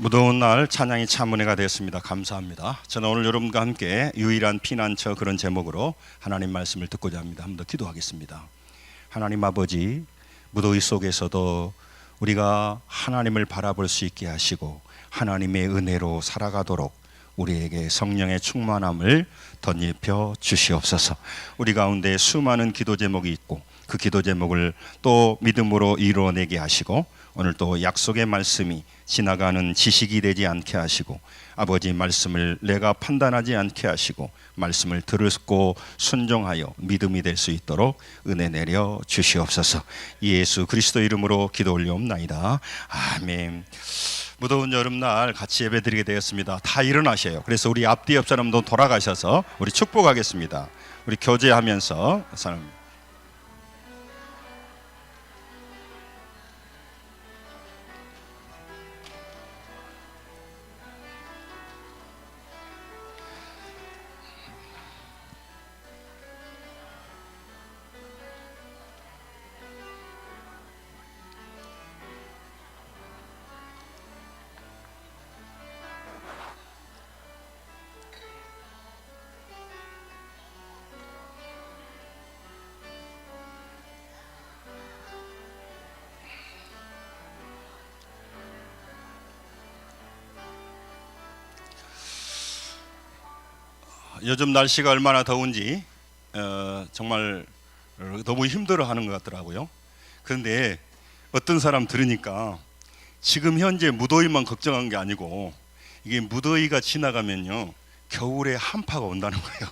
무더운 날 찬양이 참 은혜가 되었습니다. 감사합니다. 저는 오늘 여러분과 함께 유일한 피난처 그런 제목으로 하나님 말씀을 듣고자 합니다. 한번 더 기도하겠습니다. 하나님 아버지, 무더위 속에서도 우리가 하나님을 바라볼 수 있게 하시고 하나님의 은혜로 살아가도록 우리에게 성령의 충만함을 덧입혀 주시옵소서. 우리 가운데 수많은 기도 제목이 있고 그 기도 제목을 또 믿음으로 이루어내게 하시고 오늘 또 약속의 말씀이 지나가는 지식이 되지 않게 하시고 아버지 말씀을 내가 판단하지 않게 하시고 말씀을 듣고 순종하여 믿음이 될 수 있도록 은혜 내려 주시옵소서. 예수 그리스도 이름으로 기도 올려옵나이다. 아멘. 무더운 여름날 같이 예배드리게 되었습니다. 다 일어나셔요. 그래서 우리 앞뒤 옆 사람도 돌아가셔서 우리 축복하겠습니다. 우리 교제하면서 사람 요즘 날씨가 얼마나 더운지 정말 너무 힘들어하는 것 같더라고요. 그런데 어떤 사람 들으니까 지금 현재 무더위만 걱정한 게 아니고 이게 무더위가 지나가면요 겨울에 한파가 온다는 거예요.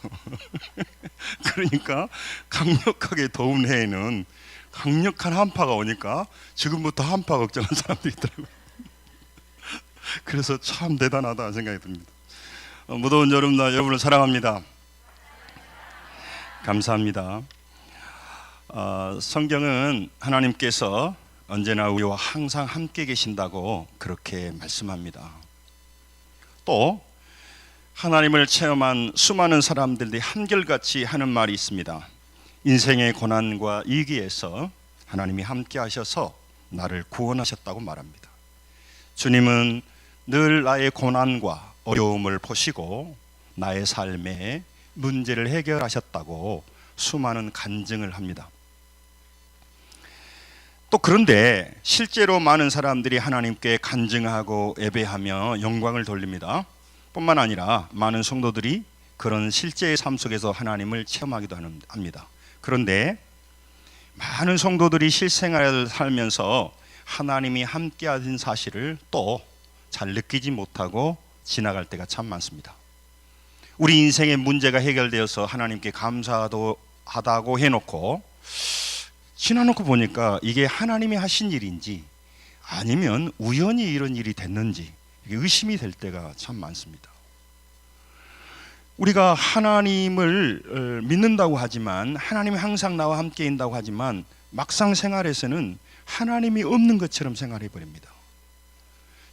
그러니까 강력하게 더운 해에는 강력한 한파가 오니까 지금부터 한파 걱정한 사람들이 있더라고요. 그래서 참 대단하다 생각이 듭니다. 무더운 여름날 여러분을 사랑합니다. 감사합니다. 성경은 하나님께서 언제나 우리와 항상 함께 계신다고 그렇게 말씀합니다. 또 하나님을 체험한 수많은 사람들이 한결같이 하는 말이 있습니다. 인생의 고난과 위기에서 하나님이 함께 하셔서 나를 구원하셨다고 말합니다. 주님은 늘 나의 고난과 어려움을 보시고 나의 삶에 문제를 해결하셨다고 수많은 간증을 합니다. 또 그런데 실제로 많은 사람들이 하나님께 간증하고 예배하며 영광을 돌립니다. 뿐만 아니라 많은 성도들이 그런 실제의 삶 속에서 하나님을 체험하기도 합니다. 그런데 많은 성도들이 실생활을 살면서 하나님이 함께하신 사실을 또 잘 느끼지 못하고 지나갈 때가 참 많습니다. 우리 인생의 문제가 해결되어서 하나님께 감사하다고 해놓고 지나놓고 보니까 이게 하나님이 하신 일인지 아니면 우연히 이런 일이 됐는지 의심이 될 때가 참 많습니다. 우리가 하나님을 믿는다고 하지만 하나님이 항상 나와 함께 있다고 하지만 막상 생활에서는 하나님이 없는 것처럼 생활해 버립니다.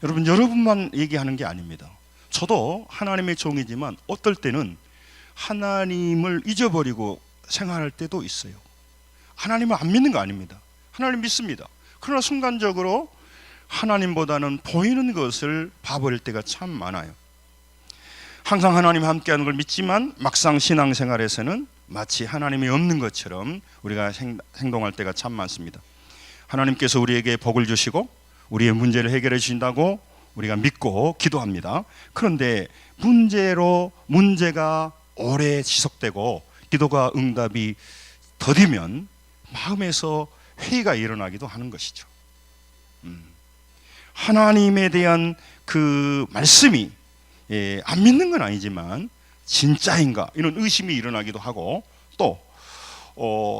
여러분만 얘기하는 게 아닙니다. 저도 하나님의 종이지만 어떨 때는 하나님을 잊어버리고 생활할 때도 있어요. 하나님을 안 믿는 거 아닙니다. 하나님 믿습니다. 그러나 순간적으로 하나님보다는 보이는 것을 봐버릴 때가 참 많아요. 항상 하나님 함께하는 걸 믿지만 막상 신앙생활에서는 마치 하나님이 없는 것처럼 우리가 행동할 때가 참 많습니다. 하나님께서 우리에게 복을 주시고 우리의 문제를 해결해 주신다고 우리가 믿고 기도합니다. 그런데 문제가 오래 지속되고 기도가 응답이 더디면 마음에서 회의가 일어나기도 하는 것이죠. 하나님에 대한 그 말씀이 안 믿는 건 아니지만 진짜인가 이런 의심이 일어나기도 하고 또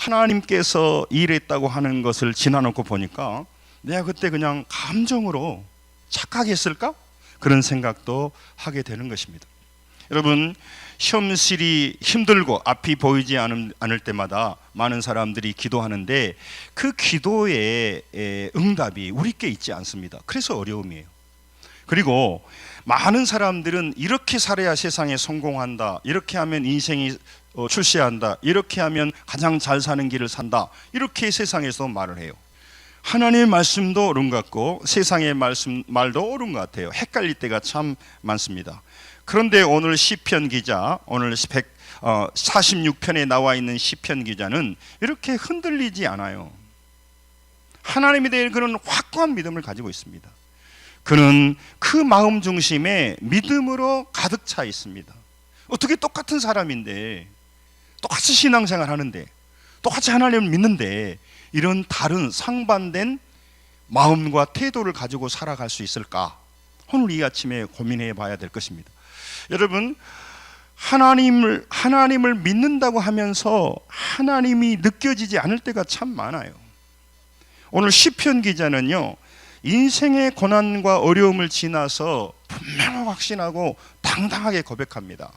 하나님께서 일했다고 하는 것을 지나놓고 보니까 내가 그때 그냥 감정으로 착각했을까? 그런 생각도 하게 되는 것입니다. 여러분, 현실이 힘들고 앞이 보이지 않을 때마다 많은 사람들이 기도하는데 그 기도의 응답이 우리께 있지 않습니다. 그래서 어려움이에요. 그리고 많은 사람들은 이렇게 살아야 세상에 성공한다, 이렇게 하면 인생이 출세한다, 이렇게 하면 가장 잘 사는 길을 산다, 이렇게 세상에서 말을 해요. 하나님의 말씀도 옳은 것 같고 세상의 말도 옳은 것 같아요. 헷갈릴 때가 참 많습니다. 그런데 오늘 시편 기자, 오늘 46편에 나와 있는 시편 기자는 이렇게 흔들리지 않아요. 하나님에 대해 그런 확고한 믿음을 가지고 있습니다. 그는 그 마음 중심에 믿음으로 가득 차 있습니다. 어떻게 똑같은 사람인데, 똑같이 신앙생활 하는데, 똑같이 하나님을 믿는데 이런 다른 상반된 마음과 태도를 가지고 살아갈 수 있을까? 오늘 이 아침에 고민해 봐야 될 것입니다. 여러분, 하나님을 믿는다고 하면서 하나님이 느껴지지 않을 때가 참 많아요. 오늘 시편 기자는요, 인생의 고난과 어려움을 지나서 분명히 확신하고 당당하게 고백합니다.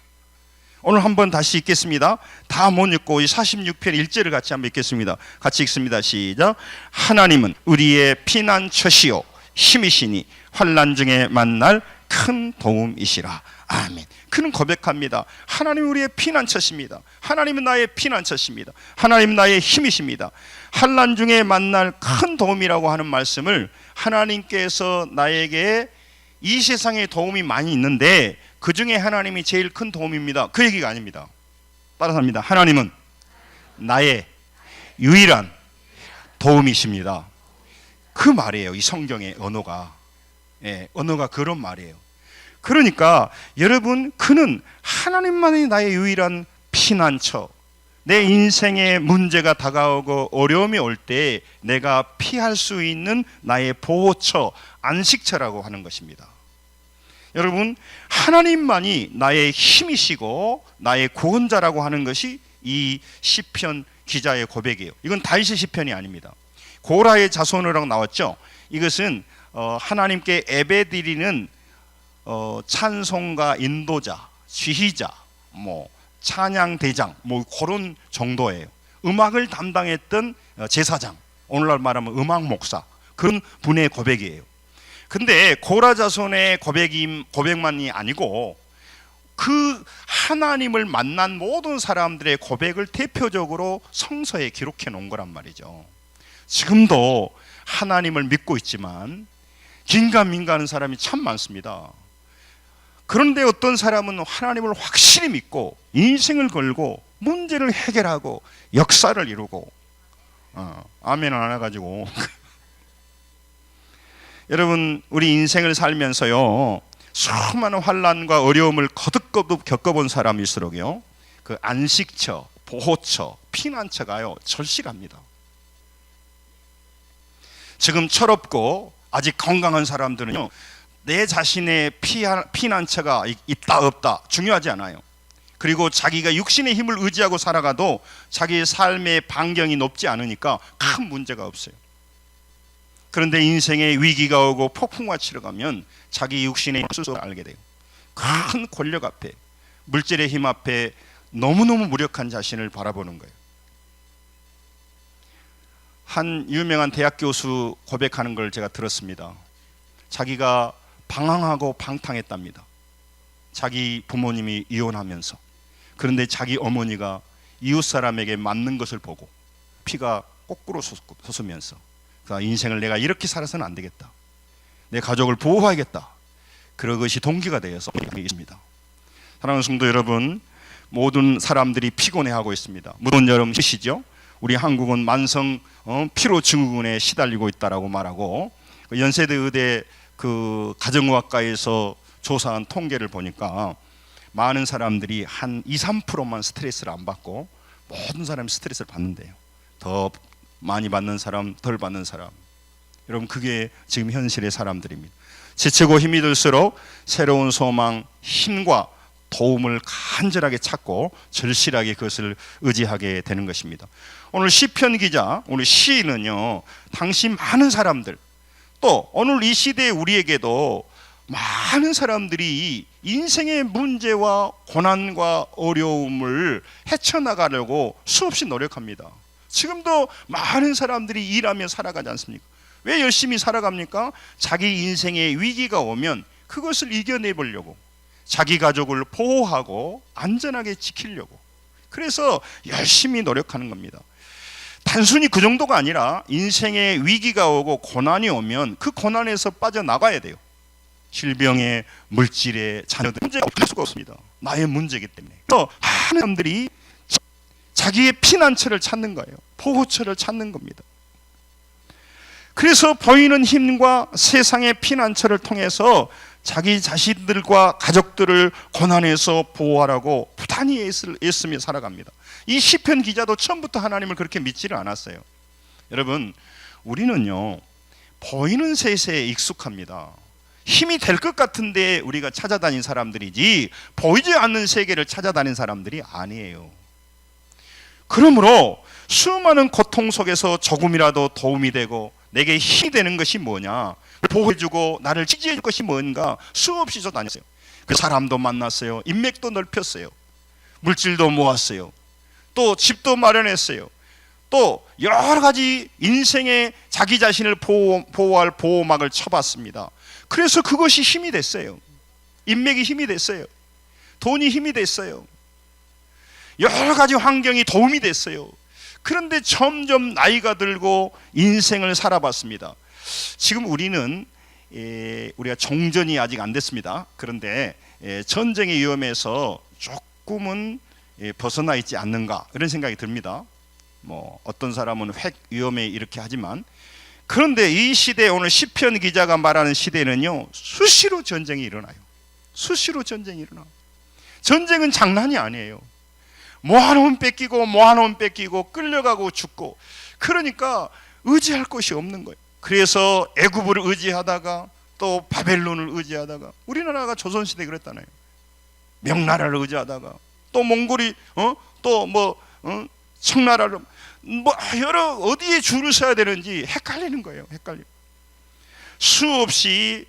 오늘 한번 다시 읽겠습니다. 다 못 읽고 이 46편 1절을 같이 한번 읽겠습니다. 같이 읽습니다. 시작. 하나님은 우리의 피난처시요 힘이시니 환난 중에 만날 큰 도움이시라. 아멘. 그는 고백합니다. 하나님 우리의 피난처십니다. 하나님은 나의 피난처십니다. 하나님은 나의 힘이십니다. 환난 중에 만날 큰 도움이라고 하는 말씀을 하나님께서 나에게 이 세상에 도움이 많이 있는데 그 중에 하나님이 제일 큰 도움입니다. 그 얘기가 아닙니다. 따라서 합니다. 하나님은 나의 유일한 도움이십니다. 그 말이에요. 이 성경의 언어가. 언어가 그런 말이에요. 그러니까 여러분, 그는 하나님만이 나의 유일한 피난처, 내 인생에 문제가 다가오고 어려움이 올 때 내가 피할 수 있는 나의 보호처, 안식처라고 하는 것입니다. 여러분, 하나님만이 나의 힘이시고 나의 구원자라고 하는 것이 이 시편 기자의 고백이에요. 이건 다윗의 시편이 아닙니다. 고라의 자손이라고 나왔죠. 이것은 하나님께 예배드리는 찬송가 인도자, 지휘자, 찬양대장, 그런 정도예요. 음악을 담당했던 제사장, 오늘날 말하면 음악 목사, 그런 분의 고백이에요. 근데 고라 자손의 고백만이 아니고 그 하나님을 만난 모든 사람들의 고백을 대표적으로 성서에 기록해 놓은 거란 말이죠. 지금도 하나님을 믿고 있지만 긴가민가하는 사람이 참 많습니다. 그런데 어떤 사람은 하나님을 확실히 믿고 인생을 걸고 문제를 해결하고 역사를 이루고 아멘 안 해가지고 여러분, 우리 인생을 살면서요 수많은 환난과 어려움을 거듭거듭 겪어본 사람일수록요 그 안식처, 보호처, 피난처가요 절실합니다. 지금 철없고 아직 건강한 사람들은요 내 자신의 피난처가 있다 없다 중요하지 않아요. 그리고 자기가 육신의 힘을 의지하고 살아가도 자기의 삶의 반경이 높지 않으니까 큰 문제가 없어요. 그런데 인생의 위기가 오고 폭풍과 치러 가면 자기 육신의 힘을 알게 돼요. 큰 권력 앞에, 물질의 힘 앞에 너무너무 무력한 자신을 바라보는 거예요. 한 유명한 대학 교수 고백하는 걸 제가 들었습니다. 자기가 방황하고 방탕했답니다. 자기 부모님이 이혼하면서. 그런데 자기 어머니가 이웃 사람에게 맞는 것을 보고 피가 거꾸로 솟으면서 인생을 내가 이렇게 살아서는 안 되겠다, 내 가족을 보호해야겠다, 그것이 동기가 되어서 있습니다. 사랑하는 성도 여러분, 모든 사람들이 피곤해하고 있습니다. 무더운 여름 시시죠. 우리 한국은 만성 피로 증후군에 시달리고 있다라고 말하고, 연세대 의대 그 가정의학과에서 조사한 통계를 보니까 많은 사람들이 한 2~3%만 스트레스를 안 받고 모든 사람이 스트레스를 받는데요. 더 많이 받는 사람, 덜 받는 사람, 여러분 그게 지금 현실의 사람들입니다. 지치고 힘이 들수록 새로운 소망, 힘과 도움을 간절하게 찾고 절실하게 그것을 의지하게 되는 것입니다. 오늘 시편 기자, 오늘 시인은요 당시 많은 사람들, 또 오늘 이 시대의 우리에게도 많은 사람들이 인생의 문제와 고난과 어려움을 헤쳐나가려고 수없이 노력합니다. 지금도 많은 사람들이 일하며 살아가지 않습니까? 왜 열심히 살아갑니까? 자기 인생의 위기가 오면 그것을 이겨내 보려고, 자기 가족을 보호하고 안전하게 지키려고, 그래서 열심히 노력하는 겁니다. 단순히 그 정도가 아니라 인생의 위기가 오고 고난이 오면 그 고난에서 빠져나가야 돼요. 질병에, 물질에, 자녀들 문제가 없을 수가 없습니다. 나의 문제이기 때문에. 그래서 많은 사람들이 자기의 피난처를 찾는 거예요. 보호처를 찾는 겁니다. 그래서 보이는 힘과 세상의 피난처를 통해서 자기 자신들과 가족들을 고난에서 보호하라고 부단히 애쓰며 살아갑니다. 이 시편 기자도 처음부터 하나님을 그렇게 믿지를 않았어요. 여러분, 우리는요 보이는 세상에 익숙합니다. 힘이 될 것 같은데 우리가 찾아다닌 사람들이지 보이지 않는 세계를 찾아다닌 사람들이 아니에요. 그러므로 수많은 고통 속에서 조금이라도 도움이 되고 내게 힘이 되는 것이 뭐냐, 보호해주고 나를 지지해줄 것이 뭔가 수없이 다녔어요. 그 사람도 만났어요. 인맥도 넓혔어요. 물질도 모았어요. 또 집도 마련했어요. 또 여러 가지 인생에 자기 자신을 보호할 보호막을 쳐봤습니다. 그래서 그것이 힘이 됐어요. 인맥이 힘이 됐어요. 돈이 힘이 됐어요. 여러 가지 환경이 도움이 됐어요. 그런데 점점 나이가 들고 인생을 살아봤습니다. 지금 우리는 우리가 종전이 아직 안 됐습니다. 그런데 전쟁의 위험에서 조금은 벗어나 있지 않는가 이런 생각이 듭니다. 뭐 어떤 사람은 핵 위험에 이렇게 하지만, 그런데 이 시대, 오늘 시편 기자가 말하는 시대는요 수시로 전쟁이 일어나요. 수시로 전쟁이 일어나요. 전쟁은 장난이 아니에요. 모아놓으면 뺏기고 모아놓으면 뺏기고 끌려가고 죽고, 그러니까 의지할 곳이 없는 거예요. 그래서 애굽을 의지하다가 또 바벨론을 의지하다가, 우리나라가 조선시대 그랬잖아요. 명나라를 의지하다가 또 몽골이 청나라를 여러 어디에 줄을 서야 되는지 헷갈리는 거예요. 헷갈려. 수없이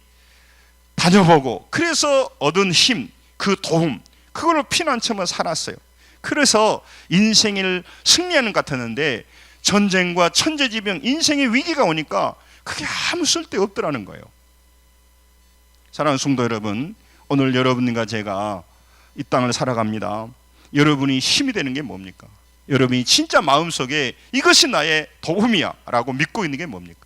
다녀보고 그래서 얻은 힘, 그 도움, 그걸로 피난처만 살았어요. 그래서 인생을 승리하는 것 같았는데 전쟁과 천재지변, 인생의 위기가 오니까 그게 아무 쓸데 없더라는 거예요. 사랑하는 성도 여러분, 오늘 여러분과 제가 이 땅을 살아갑니다. 여러분이 힘이 되는 게 뭡니까? 여러분이 진짜 마음속에 이것이 나의 도움이야 라고 믿고 있는 게 뭡니까?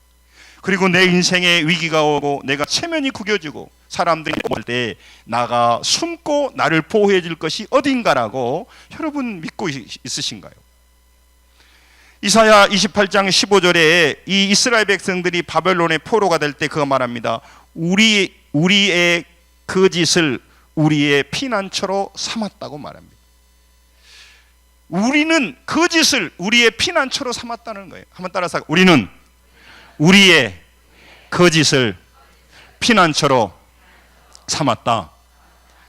그리고 내 인생에 위기가 오고 내가 체면이 구겨지고 사람들이 볼 때 나가 숨고 나를 보호해 줄 것이 어딘가라고 여러분 믿고 있으신가요? 이사야 28장 15절에 이 이스라엘 백성들이 바벨론의 포로가 될 때 그거 말합니다. 우리의 거짓을 우리의 피난처로 삼았다고 말합니다. 우리는 거짓을 우리의 피난처로 삼았다는 거예요. 한번 따라서, 우리는 우리의 거짓을 피난처로 삼았다.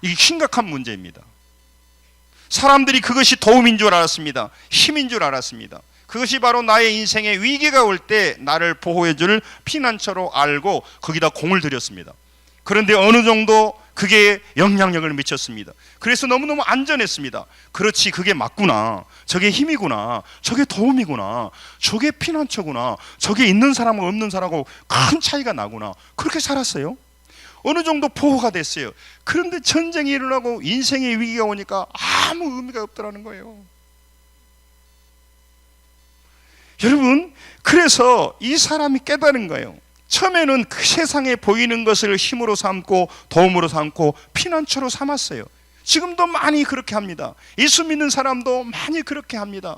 이게 심각한 문제입니다. 사람들이 그것이 도움인 줄 알았습니다. 힘인 줄 알았습니다. 그것이 바로 나의 인생에 위기가 올 때 나를 보호해 줄 피난처로 알고 거기다 공을 들였습니다. 그런데 어느 정도 그게 영향력을 미쳤습니다. 그래서 너무너무 안전했습니다. 그렇지, 그게 맞구나, 저게 힘이구나, 저게 도움이구나, 저게 피난처구나, 저게 있는 사람하고 없는 사람하고 큰 차이가 나구나, 그렇게 살았어요. 어느 정도 보호가 됐어요. 그런데 전쟁이 일어나고 인생의 위기가 오니까 아무 의미가 없더라는 거예요. 여러분, 그래서 이 사람이 깨달은 거예요. 처음에는 그 세상에 보이는 것을 힘으로 삼고 도움으로 삼고 피난처로 삼았어요. 지금도 많이 그렇게 합니다. 예수 믿는 사람도 많이 그렇게 합니다.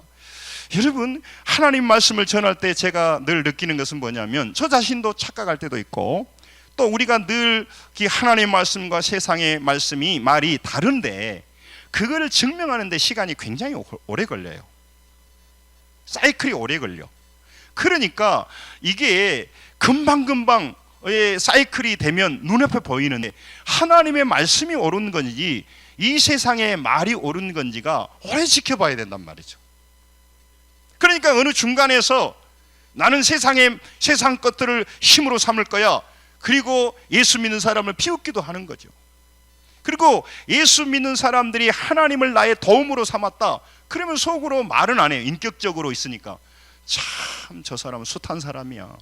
여러분, 하나님 말씀을 전할 때 제가 늘 느끼는 것은 뭐냐면, 저 자신도 착각할 때도 있고, 또 우리가 늘 하나님 말씀과 세상의 말이 다른데 그거를 증명하는 데 시간이 굉장히 오래 걸려요. 사이클이 오래 걸려. 그러니까 이게 금방금방 사이클이 되면 눈앞에 보이는데 하나님의 말씀이 옳은 건지 이 세상의 말이 옳은 건지가 오래 지켜봐야 된단 말이죠. 그러니까 어느 중간에서 나는 세상 것들을 힘으로 삼을 거야, 그리고 예수 믿는 사람을 비웃기도 하는 거죠. 그리고 예수 믿는 사람들이 하나님을 나의 도움으로 삼았다, 그러면 속으로 말은 안 해요. 인격적으로 있으니까 참 저 사람은 숱한 사람이야,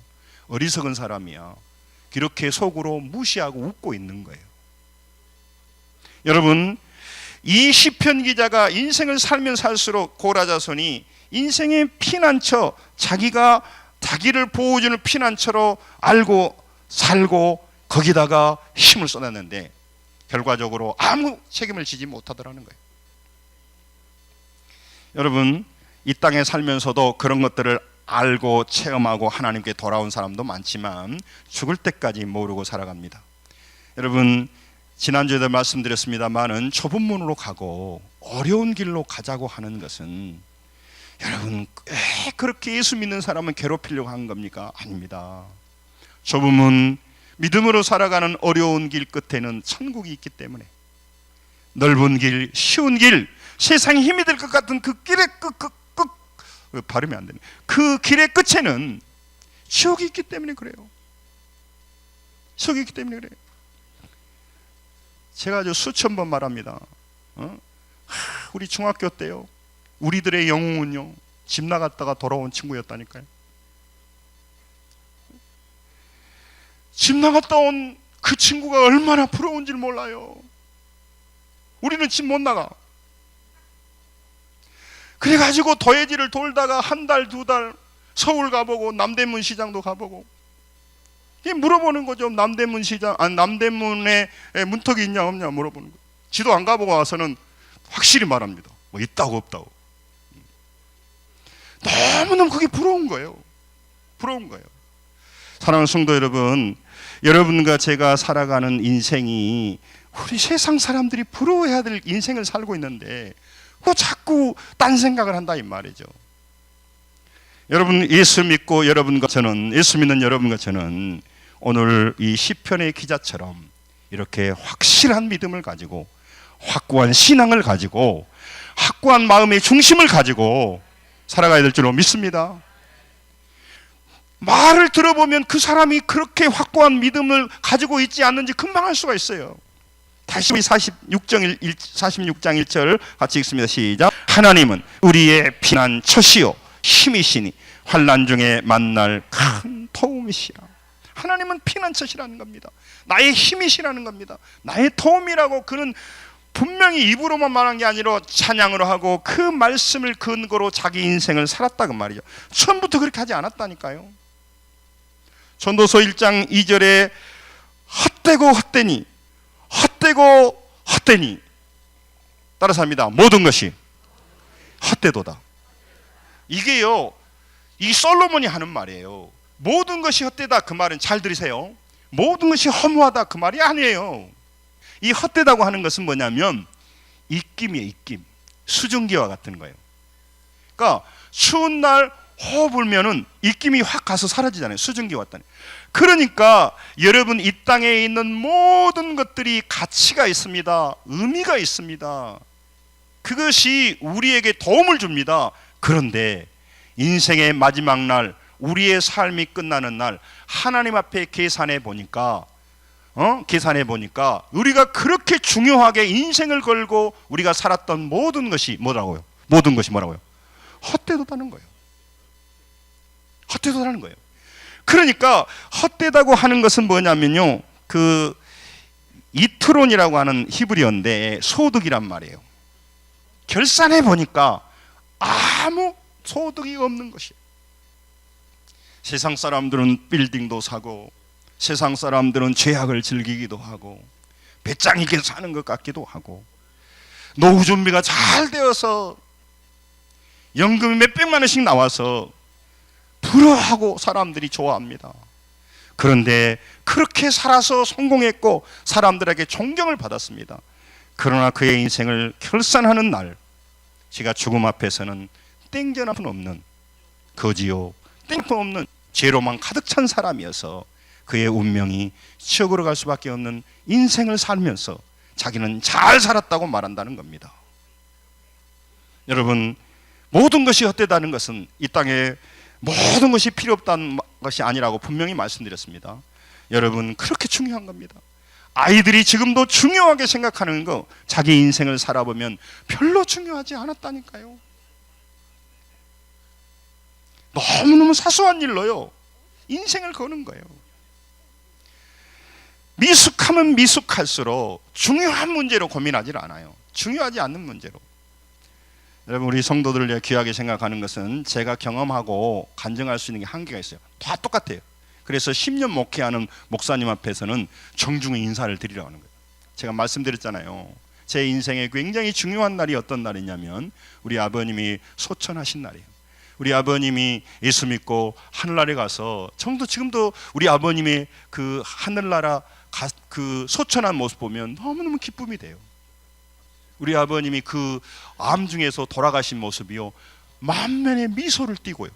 어리석은 사람이야, 이렇게 속으로 무시하고 웃고 있는 거예요. 여러분, 이 시편 기자가 인생을 살면 살수록 고라 자손이 인생의 피난처, 자기가 자기를 보호해주는 피난처로 알고 살고 거기다가 힘을 쏟았는데 결과적으로 아무 책임을 지지 못하더라는 거예요. 여러분, 이 땅에 살면서도 그런 것들을 알고 체험하고 하나님께 돌아온 사람도 많지만 죽을 때까지 모르고 살아갑니다. 여러분, 지난주에도 말씀드렸습니다만은 좁은 문으로 가고 어려운 길로 가자고 하는 것은, 여러분, 왜 그렇게 예수 믿는 사람은 괴롭히려고 하는 겁니까? 아닙니다. 좁은 문, 믿음으로 살아가는 어려운 길 끝에는 천국이 있기 때문에, 넓은 길, 쉬운 길, 세상에 힘이 될 것 같은 그 길의 발음이 안 되네. 그 길의 끝에는 지옥이 있기 때문에 그래요. 지옥이 있기 때문에 그래요. 제가 아주 수천 번 말합니다. 우리 중학교 때요, 우리들의 영웅은요, 집 나갔다가 돌아온 친구였다니까요. 집 나갔다 온 그 친구가 얼마나 부러운지 몰라요. 우리는 집 못 나가. 그래가지고 도예지를 돌다가 한 달, 두 달 서울 가보고 남대문 시장도 가보고 물어보는 거죠. 남대문 시장, 남대문에 문턱이 있냐 없냐 물어보는 거예요. 지도 안 가보고 와서는 확실히 말합니다. 뭐 있다고 없다고. 너무너무 그게 부러운 거예요. 부러운 거예요. 사랑하는 성도 여러분, 여러분과 제가 살아가는 인생이 우리 세상 사람들이 부러워해야 될 인생을 살고 있는데 뭐 자꾸 딴 생각을 한다 이 말이죠. 여러분, 예수 믿고 여러분과 저는, 예수 믿는 여러분과 저는 오늘 이 시편의 기자처럼 이렇게 확실한 믿음을 가지고 확고한 신앙을 가지고 확고한 마음의 중심을 가지고 살아가야 될 줄로 믿습니다. 말을 들어보면 그 사람이 그렇게 확고한 믿음을 가지고 있지 않는지 금방 알 수가 있어요. 다시 46장 1절 같이 읽습니다. 시작. 하나님은 우리의 피난처시요 힘이시니 환난 중에 만날 큰 도움이시라. 하나님은 피난처시라는 겁니다. 나의 힘이시라는 겁니다. 나의 도움이라고 그는 분명히 입으로만 말한 게 아니라 찬양으로 하고 그 말씀을 근거로 자기 인생을 살았다 그 말이죠. 처음부터 그렇게 하지 않았다니까요. 전도서 1장 2절에 헛되고 헛되니 헛되고 헛되니, 따라서 합니다. 모든 것이 헛되도다. 이게요, 이 솔로몬이 하는 말이에요. 모든 것이 헛되다 그 말은, 잘 들으세요, 모든 것이 허무하다 그 말이 아니에요. 이 헛되다고 하는 것은 뭐냐면 입김이에요. 입김, 수증기와 같은 거예요. 그러니까 추운 날 호흡 불면은 입김이 확 가서 사라지잖아요. 수증기 왔다니. 그러니까 여러분, 이 땅에 있는 모든 것들이 가치가 있습니다. 의미가 있습니다. 그것이 우리에게 도움을 줍니다. 그런데 인생의 마지막 날, 우리의 삶이 끝나는 날 하나님 앞에 계산해 보니까 우리가 그렇게 중요하게 인생을 걸고 우리가 살았던 모든 것이 뭐라고요? 모든 것이 뭐라고요? 헛되도다는 거예요. 헛되도다는 거예요. 그러니까 헛되다고 하는 것은 뭐냐면요, 그 이트론이라고 하는 히브리어인데 소득이란 말이에요. 결산해 보니까 아무 소득이 없는 것이에요. 세상 사람들은 빌딩도 사고, 세상 사람들은 죄악을 즐기기도 하고, 배짱 있게 사는 것 같기도 하고, 노후 준비가 잘 되어서 연금이 몇백만 원씩 나와서 부러워하고 사람들이 좋아합니다. 그런데 그렇게 살아서 성공했고 사람들에게 존경을 받았습니다. 그러나 그의 인생을 결산하는 날, 제가 죽음 앞에서는 땡전함은 없는 거지요, 땡전 없는 죄로만 가득 찬 사람이어서 그의 운명이 지옥으로 갈 수밖에 없는 인생을 살면서 자기는 잘 살았다고 말한다는 겁니다. 여러분, 모든 것이 헛되다는 것은 이 땅에 모든 것이 필요 없다는 것이 아니라고 분명히 말씀드렸습니다. 여러분, 그렇게 중요한 겁니다. 아이들이 지금도 중요하게 생각하는 거, 자기 인생을 살아보면 별로 중요하지 않았다니까요. 너무너무 사소한 일로요 인생을 거는 거예요. 미숙하면 미숙할수록 중요한 문제로 고민하지 않아요. 중요하지 않는 문제로. 여러분, 우리 성도들을 귀하게 생각하는 것은 제가 경험하고 간증할 수 있는 게 한계가 있어요. 다 똑같아요. 그래서 10년 목회하는 목사님 앞에서는 정중히 인사를 드리라고 하는 거예요. 제가 말씀드렸잖아요. 제 인생에 굉장히 중요한 날이 어떤 날이냐면 우리 아버님이 소천하신 날이에요. 우리 아버님이 예수 믿고 하늘나라에 가서 지금도 우리 아버님의 그 하늘나라 그 소천한 모습 보면 너무너무 기쁨이 돼요. 우리 아버님이 그 암중에서 돌아가신 모습이요, 만면의 미소를 띠고요.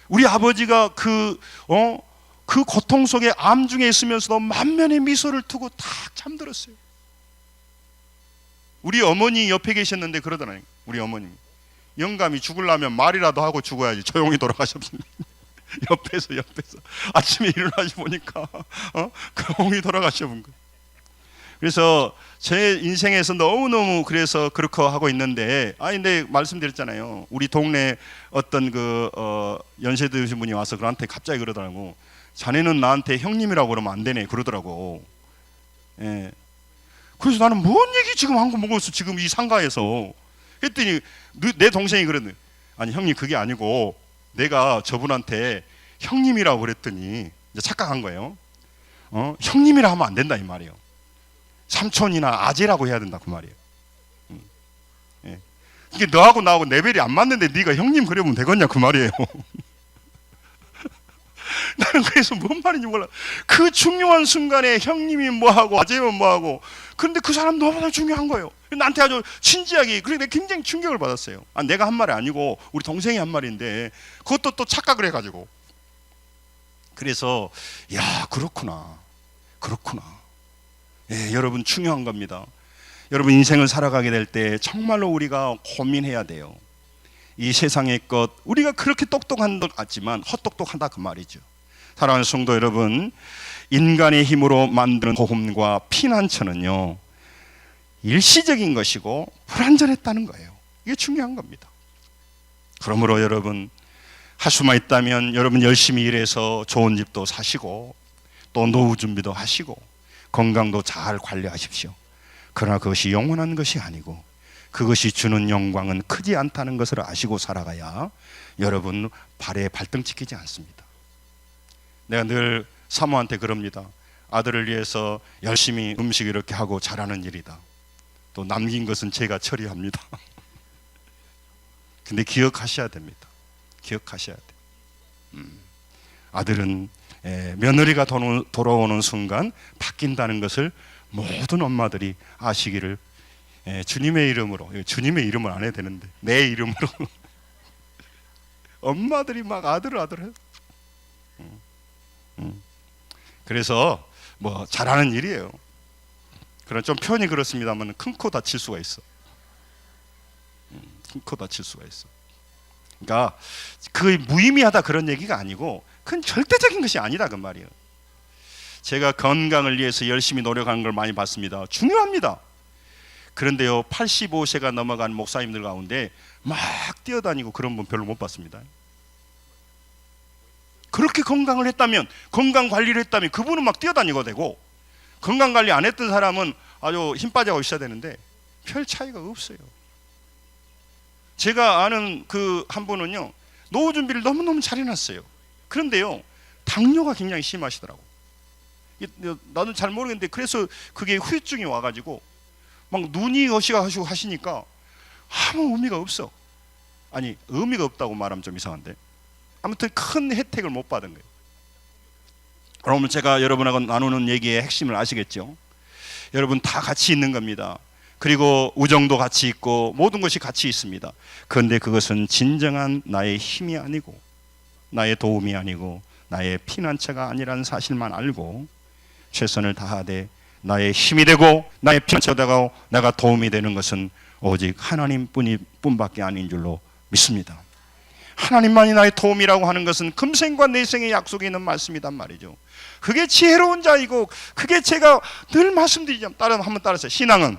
우리 아버지가 그 고통 속에 암중에 있으면서도 만면의 미소를 띠고 딱 잠들었어요. 우리 어머니 옆에 계셨는데 그러더라고요. 우리 어머님이 영감이 죽으려면 말이라도 하고 죽어야지 조용히 돌아가셨습니다. 옆에서 아침에 일어나시 보니까 조용히 돌아가셔본 거예요. 그래서 제 인생에서 너무너무 그래서 그렇게 하고 있는데, 근데 말씀드렸잖아요. 우리 동네 어떤 연세 드신 분이 와서 그한테 갑자기 그러더라고. 자네는 나한테 형님이라고 그러면 안 되네 그러더라고. 예. 그래서 나는 뭔 얘기 지금 한 거 먹었어 지금 이 상가에서. 했더니 내 동생이 그러네. 아니 형님, 그게 아니고 내가 저분한테 형님이라고 그랬더니 이제 착각한 거예요. 형님이라 하면 안 된다 이 말이에요. 삼촌이나 아재라고 해야 된다 그 말이에요. 예. 이게 너하고 나하고 레벨이 안 맞는데 네가 형님 그러면 되겠냐 그 말이에요. 나는 그래서 뭔 말인지 몰라. 그 중요한 순간에 형님이 뭐하고 아재면 뭐하고, 그런데 그 사람 너무나 중요한 거예요. 나한테 아주 진지하게. 그래서 굉장히 충격을 받았어요. 내가 한 말이 아니고 우리 동생이 한 말인데 그것도 또 착각을 해가지고. 그래서 야, 그렇구나. 예, 여러분, 중요한 겁니다. 여러분, 인생을 살아가게 될 때 정말로 우리가 고민해야 돼요. 이 세상의 것, 우리가 그렇게 똑똑한 것 같지만 헛똑똑하다 그 말이죠. 사랑하는 성도 여러분, 인간의 힘으로 만드는 보험과 피난처는요, 일시적인 것이고 불완전했다는 거예요. 이게 중요한 겁니다. 그러므로 여러분, 할 수만 있다면 여러분 열심히 일해서 좋은 집도 사시고 또 노후 준비도 하시고 건강도 잘 관리하십시오. 그러나 그것이 영원한 것이 아니고 그것이 주는 영광은 크지 않다는 것을 아시고 살아가야 여러분 발에 발등 찍히지 않습니다. 내가 늘 사모한테 그럽니다. 아들을 위해서 열심히 음식 이렇게 하고 잘하는 일이다. 또 남긴 것은 제가 처리합니다. 근데 기억하셔야 됩니다. 기억하셔야 돼요. 아들은 며느리가 돌아오는 순간 바뀐다는 것을 모든 엄마들이 아시기를 주님의 이름으로, 주님의 이름을 안 해야 되는데 내 이름으로 엄마들이 막 아들 해요. 그래서 뭐 잘하는 일이에요. 그런 좀 표현이 그렇습니다만 큰 코 다칠 수가 있어. 큰 코 다칠 수가 있어. 그러니까 그 무의미하다 그런 얘기가 아니고 그건 절대적인 것이 아니다 그 말이에요. 제가 건강을 위해서 열심히 노력하는 걸 많이 봤습니다. 중요합니다. 그런데요, 85세가 넘어간 목사님들 가운데 막 뛰어다니고 그런 분 별로 못 봤습니다. 그렇게 건강을 했다면, 건강 관리를 했다면 그분은 막 뛰어다니고 되고, 건강 관리 안 했던 사람은 아주 힘 빠져 있어야 되는데 별 차이가 없어요. 제가 아는 그 한 분은요, 노후 준비를 너무너무 잘 해놨어요. 그런데요, 당뇨가 굉장히 심하시더라고. 나도 잘 모르겠는데 그래서 그게 후유증이 와가지고 막 눈이 어시가시고 하시니까 아무 의미가 없어. 아니, 의미가 없다고 말하면 좀 이상한데 아무튼 큰 혜택을 못 받은 거예요. 그러면 제가 여러분하고 나누는 얘기의 핵심을 아시겠죠? 여러분 다 같이 있는 겁니다. 그리고 우정도 같이 있고 모든 것이 같이 있습니다. 그런데 그것은 진정한 나의 힘이 아니고 나의 도움이 아니고 나의 피난처가 아니라는 사실만 알고 최선을 다하되 나의 힘이 되고 나의 피난처가 되고 내가 도움이 되는 것은 오직 하나님뿐밖에 아닌 줄로 믿습니다. 하나님만이 나의 도움이라고 하는 것은 금생과 내생의 약속에 있는 말씀이란 말이죠. 그게 지혜로운 자이고, 그게 제가 늘 말씀드리죠. 한번 따라서 신앙은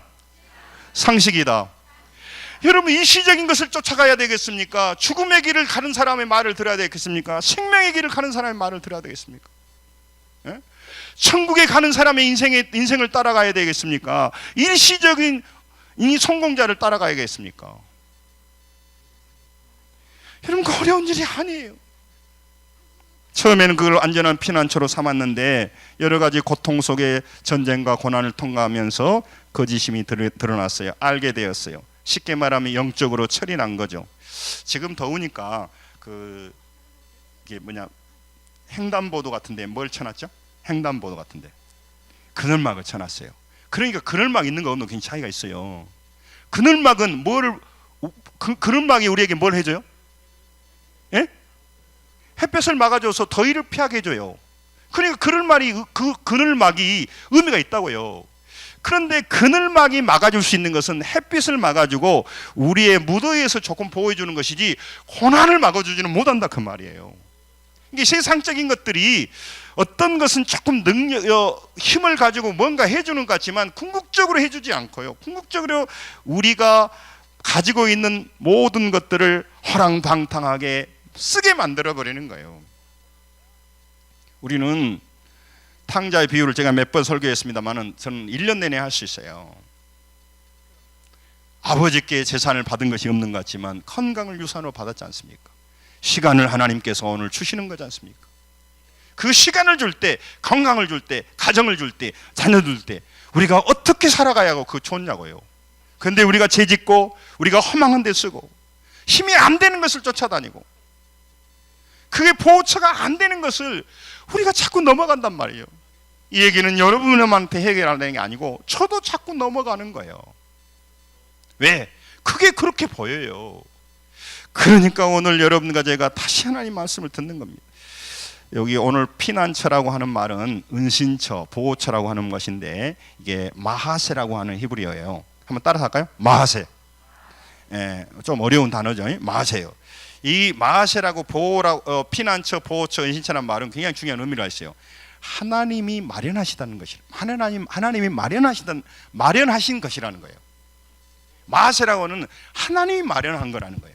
상식이다. 여러분, 일시적인 것을 쫓아가야 되겠습니까? 죽음의 길을 가는 사람의 말을 들어야 되겠습니까? 생명의 길을 가는 사람의 말을 들어야 되겠습니까? 예? 천국에 가는 사람의 인생을 따라가야 되겠습니까? 일시적인 이 성공자를 따라가야겠습니까? 여러분, 그 어려운 일이 아니에요. 처음에는 그걸 안전한 피난처로 삼았는데 여러 가지 고통 속에 전쟁과 고난을 통과하면서 거짓심이 드러났어요. 알게 되었어요. 쉽게 말하면 영적으로 철이 난 거죠. 지금 더우니까 이게 횡단보도 같은데 뭘 쳐놨죠? 횡단보도 같은데 그늘막을 쳐놨어요. 그러니까 그늘막 있는 거 없는 거 굉장히 차이가 있어요. 그늘막은 그늘막이 우리에게 뭘 해줘요? 예? 햇볕을 막아줘서 더위를 피하게 해줘요. 그러니까 그늘막이 의미가 있다고요. 그런데 그늘막이 막아줄 수 있는 것은 햇빛을 막아주고 우리의 무더위에서 조금 보호해주는 것이지 고난을 막아주지는 못한다, 그 말이에요. 이게 세상적인 것들이 어떤 것은 조금 힘을 가지고 뭔가 해주는 것 같지만 궁극적으로 해주지 않고요. 궁극적으로 우리가 가지고 있는 모든 것들을 허랑방탕하게 쓰게 만들어버리는 거예요. 우리는 탕자의 비유를 제가 몇 번 설교했습니다만 저는 1년 내내 할 수 있어요. 아버지께 재산을 받은 것이 없는 것 같지만 건강을 유산으로 받았지 않습니까? 시간을 하나님께서 오늘 주시는 거지 않습니까? 그 시간을 줄 때, 건강을 줄 때, 가정을 줄 때, 자녀 줄 때 우리가 어떻게 살아가야 하고 그거 좋냐고요. 그런데 우리가 죄짓고 우리가 허망한 데 쓰고 힘이 안 되는 것을 쫓아다니고 그게 보호처가 안 되는 것을 우리가 자꾸 넘어간단 말이에요. 이 얘기는 여러분한테 해결하는 게 아니고 저도 자꾸 넘어가는 거예요. 왜? 그게 그렇게 보여요. 그러니까 오늘 여러분과 제가 다시 하나님 말씀을 듣는 겁니다. 여기 오늘 피난처라고 하는 말은 은신처, 보호처라고 하는 것인데 이게 마하세라고 하는 히브리어예요. 한번 따라서 할까요? 마하세. 좀 어려운 단어죠. 마하세요. 이 마하세라고 피난처, 보호처, 은신처라는 말은 굉장히 중요한 의미가 있어요. 하나님이 마련하시다는 것이, 하나님이 마련하신 것이라는 거예요. 마하세라고는 하나님이 마련한 거라는 거예요.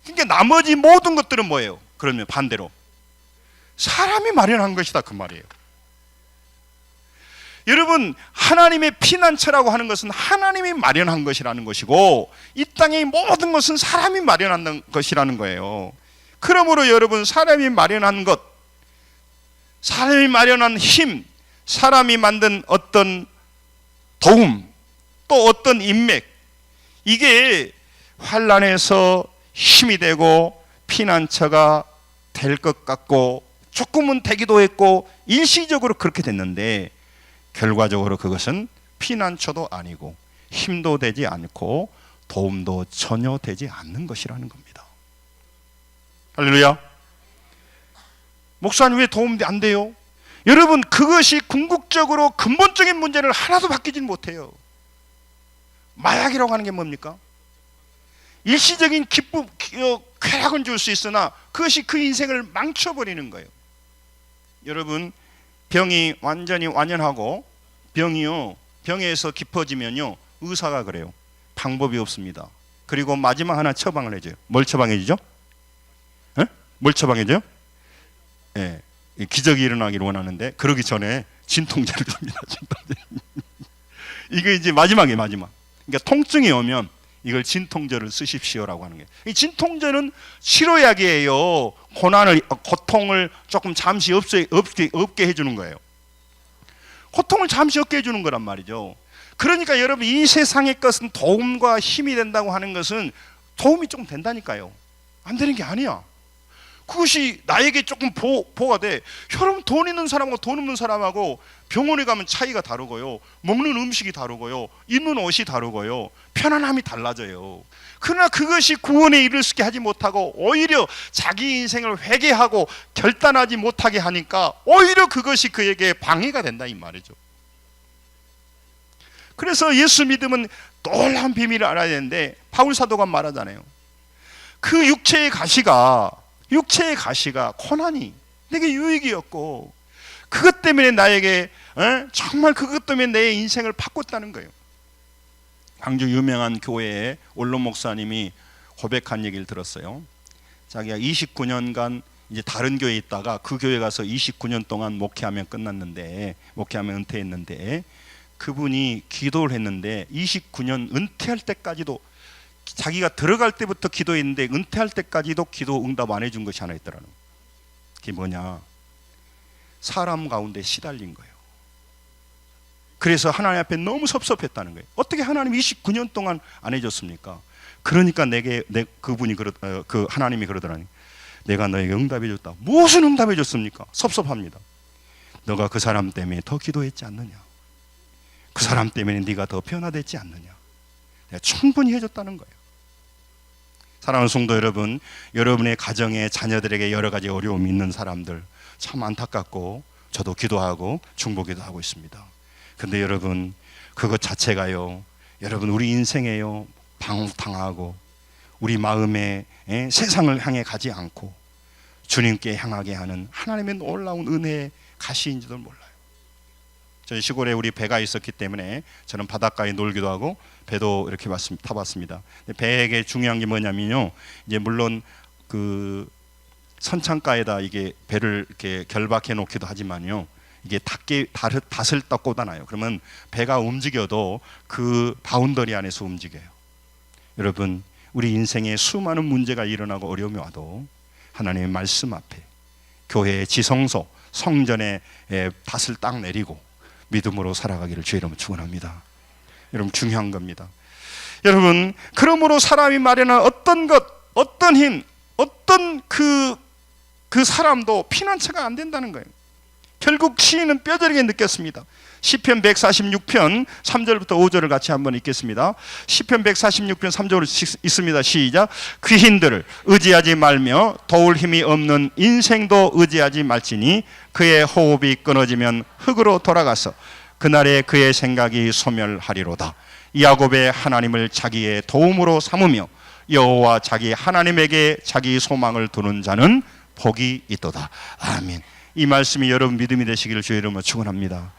그러니까 나머지 모든 것들은 뭐예요? 그러면 반대로 사람이 마련한 것이다, 그 말이에요. 여러분, 하나님의 피난처라고 하는 것은 하나님이 마련한 것이라는 것이고 이 땅의 모든 것은 사람이 마련한 것이라는 거예요. 그러므로 여러분, 사람이 마련한 것, 사람이 마련한 힘, 사람이 만든 어떤 도움, 또 어떤 인맥, 이게 환난에서 힘이 되고 피난처가 될 것 같고 조금은 되기도 했고 일시적으로 그렇게 됐는데 결과적으로 그것은 피난처도 아니고 힘도 되지 않고 도움도 전혀 되지 않는 것이라는 겁니다. 할렐루야. 목사님, 왜 도움이 안 돼요? 여러분, 그것이 궁극적으로 근본적인 문제를 하나도 바뀌진 못해요. 마약이라고 하는 게 뭡니까? 일시적인 기쁨, 쾌락은 줄 수 있으나 그것이 그 인생을 망쳐버리는 거예요. 여러분, 병이 완전히 완연하고 병에서 깊어지면요, 의사가 그래요. 방법이 없습니다. 그리고 마지막 하나 처방을 해줘요. 뭘 처방해 주죠? 뭘 처방해 줘요? 기적이 일어나기를 원하는데 그러기 전에 진통제를 줍니다. 진통제. 이게 이제 마지막. 그러니까 통증이 오면 이걸 진통제를 쓰십시오라고 하는 거예요. 이 진통제는 치료약이에요. 고통을 조금 잠시 없게 해주는 거예요. 고통을 잠시 없게 해주는 거란 말이죠. 그러니까 여러분, 이 세상의 것은 도움과 힘이 된다고 하는 것은 도움이 조금 된다니까요. 안 되는 게 아니야. 그것이 나에게 조금 보호가 돼. 여러분, 돈 있는 사람하고 돈 없는 사람하고 병원에 가면 차이가 다르고요, 먹는 음식이 다르고요, 입는 옷이 다르고요, 편안함이 달라져요. 그러나 그것이 구원에 이를 수 있게 하지 못하고 오히려 자기 인생을 회개하고 결단하지 못하게 하니까 오히려 그것이 그에게 방해가 된다, 이 말이죠. 그래서 예수 믿으면 놀라운 비밀을 알아야 되는데 바울 사도가 말하잖아요. 그 육체의 가시가 고난이 내게 유익이었고 그것 때문에 나에게 정말 그것 때문에 내 인생을 바꿨다는 거예요. 광주 유명한 교회에 원로 목사님이 고백한 얘기를 들었어요. 자기가 29년간 이제 다른 교회에 있다가 그 교회 가서 29년 동안 목회하면 은퇴했는데 그분이 기도를 했는데 29년 은퇴할 때까지도 자기가 들어갈 때부터 기도했는데 은퇴할 때까지도 기도 응답 안 해준 것이 하나 있더라는 거예요. 그게 뭐냐? 사람 가운데 시달린 거예요. 그래서 하나님 앞에 너무 섭섭했다는 거예요. 어떻게 하나님 29년 동안 안 해줬습니까? 그러니까 그분이 그 하나님이 그러더라니, 내가 너에게 응답해 줬다. 무슨 응답해 줬습니까? 섭섭합니다. 너가 그 사람 때문에 더 기도했지 않느냐? 그 사람 때문에 네가 더 변화됐지 않느냐? 내가 충분히 해줬다는 거예요. 사랑하는 성도 여러분, 여러분의 가정에 자녀들에게 여러 가지 어려움이 있는 사람들 참 안타깝고 저도 기도하고 중보기도 하고 있습니다. 근데 여러분, 그것 자체가요, 여러분 우리 인생에요 방황하고 우리 마음에 세상을 향해 가지 않고 주님께 향하게 하는 하나님의 놀라운 은혜의 가시인지도 몰라요. 저희 시골에 우리 배가 있었기 때문에 저는 바닷가에 놀기도 하고 배도 이렇게 타봤습니다. 배에게 중요한 게 뭐냐면요, 이제 물론 그 선창가에다 이게 배를 이렇게 결박해 놓기도 하지만요, 이게 닷을 딱 꽂아놔요. 그러면 배가 움직여도 그 바운더리 안에서 움직여요. 여러분, 우리 인생에 수많은 문제가 일어나고 어려움이 와도 하나님의 말씀 앞에 교회의 지성소 성전에 닷을 딱 내리고 믿음으로 살아가기를 주의 이름으로 축원합니다. 여러분, 중요한 겁니다. 여러분, 그러므로 사람이 마련한 어떤 것, 어떤 힘, 어떤 그 사람도 피난처가 안 된다는 거예요. 결국 시인은 뼈저리게 느꼈습니다. 시편 146편 3절부터 5절을 같이 한번 읽겠습니다. 시편 146편 3절을 읽습니다. 시작. 귀신들을 의지하지 말며 도울 힘이 없는 인생도 의지하지 말지니 그의 호흡이 끊어지면 흙으로 돌아가서 그날에 그의 생각이 소멸하리로다. 야곱의 하나님을 자기의 도움으로 삼으며 여호와 자기 하나님에게 자기 소망을 두는 자는 복이 있도다. 아멘. 이 말씀이 여러분 믿음이 되시기를 주의 이름으로 축원합니다.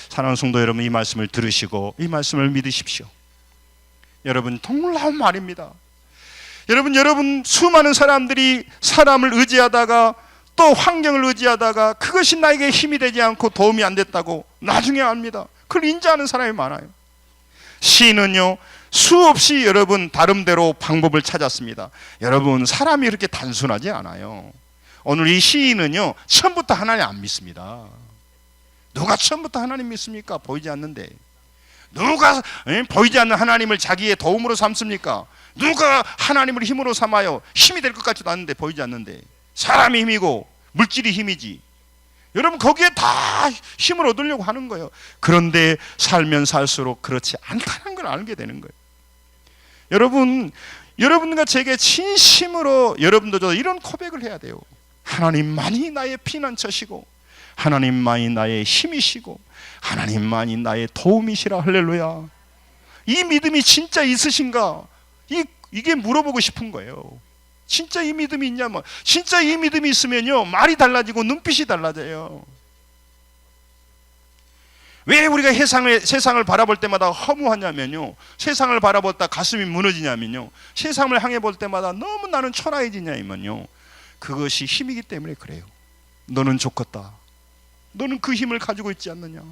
사랑하는 성도 여러분, 이 말씀을 들으시고 이 말씀을 믿으십시오. 여러분, 놀라운 말입니다. 여러분 수많은 사람들이 사람을 의지하다가 또 환경을 의지하다가 그것이 나에게 힘이 되지 않고 도움이 안 됐다고 나중에 압니다. 그걸 인지하는 사람이 많아요. 시인은요, 수없이 여러분 다름대로 방법을 찾았습니다. 여러분, 사람이 그렇게 단순하지 않아요. 오늘 이 시인은요, 처음부터 하나님 안 믿습니다. 누가 처음부터 하나님 믿습니까? 보이지 않는데. 누가 보이지 않는 하나님을 자기의 도움으로 삼습니까? 누가 하나님을 힘으로 삼아요? 힘이 될 것 같지도 않은데, 보이지 않는데. 사람이 힘이고 물질이 힘이지. 여러분, 거기에 다 힘을 얻으려고 하는 거예요. 그런데 살면 살수록 그렇지 않다는 걸 알게 되는 거예요. 여러분과 제게 진심으로 여러분도 저도 이런 고백을 해야 돼요. 하나님만이 나의 피난처시고 하나님만이 나의 힘이시고 하나님만이 나의 도움이시라. 할렐루야. 이 믿음이 진짜 있으신가? 이게 물어보고 싶은 거예요. 진짜 이 믿음이 있냐면, 진짜 이 믿음이 있으면요, 말이 달라지고 눈빛이 달라져요. 왜 우리가 세상을 바라볼 때마다 허무하냐면요, 세상을 바라볼 때 가슴이 무너지냐면요, 세상을 향해 볼 때마다 너무 나는 초라해지냐면요, 그것이 힘이기 때문에 그래요. 너는 좋겠다. 너는 그 힘을 가지고 있지 않느냐.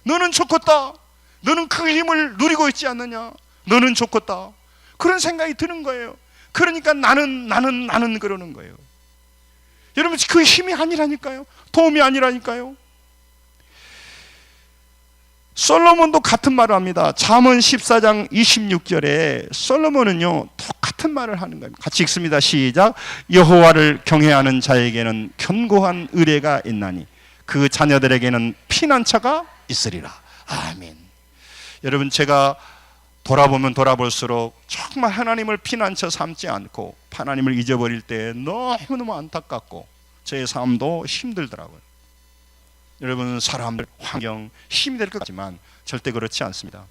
너는 좋겠다. 너는 그 힘을 누리고 있지 않느냐. 너는 좋겠다. 그런 생각이 드는 거예요. 그러니까 나는 그러는 거예요. 여러분, 그 힘이 아니라니까요. 도움이 아니라니까요. 솔로몬도 같은 말을 합니다. 잠언 14장 26절에 솔로몬은요, 똑같은 말을 하는 겁니다. 같이 읽습니다. 시작. 여호와를 경외하는 자에게는 견고한 의뢰가 있나니 그 자녀들에게는 피난처가 있으리라. 아멘. 여러분, 제가 돌아보면 돌아볼수록 정말 하나님을 피난처 삼지 않고 하나님을 잊어버릴 때 너무너무 안타깝고 제 삶도 힘들더라고요. 여러분, 사람들, 환경, 힘이 될 것 같지만 절대 그렇지 않습니다.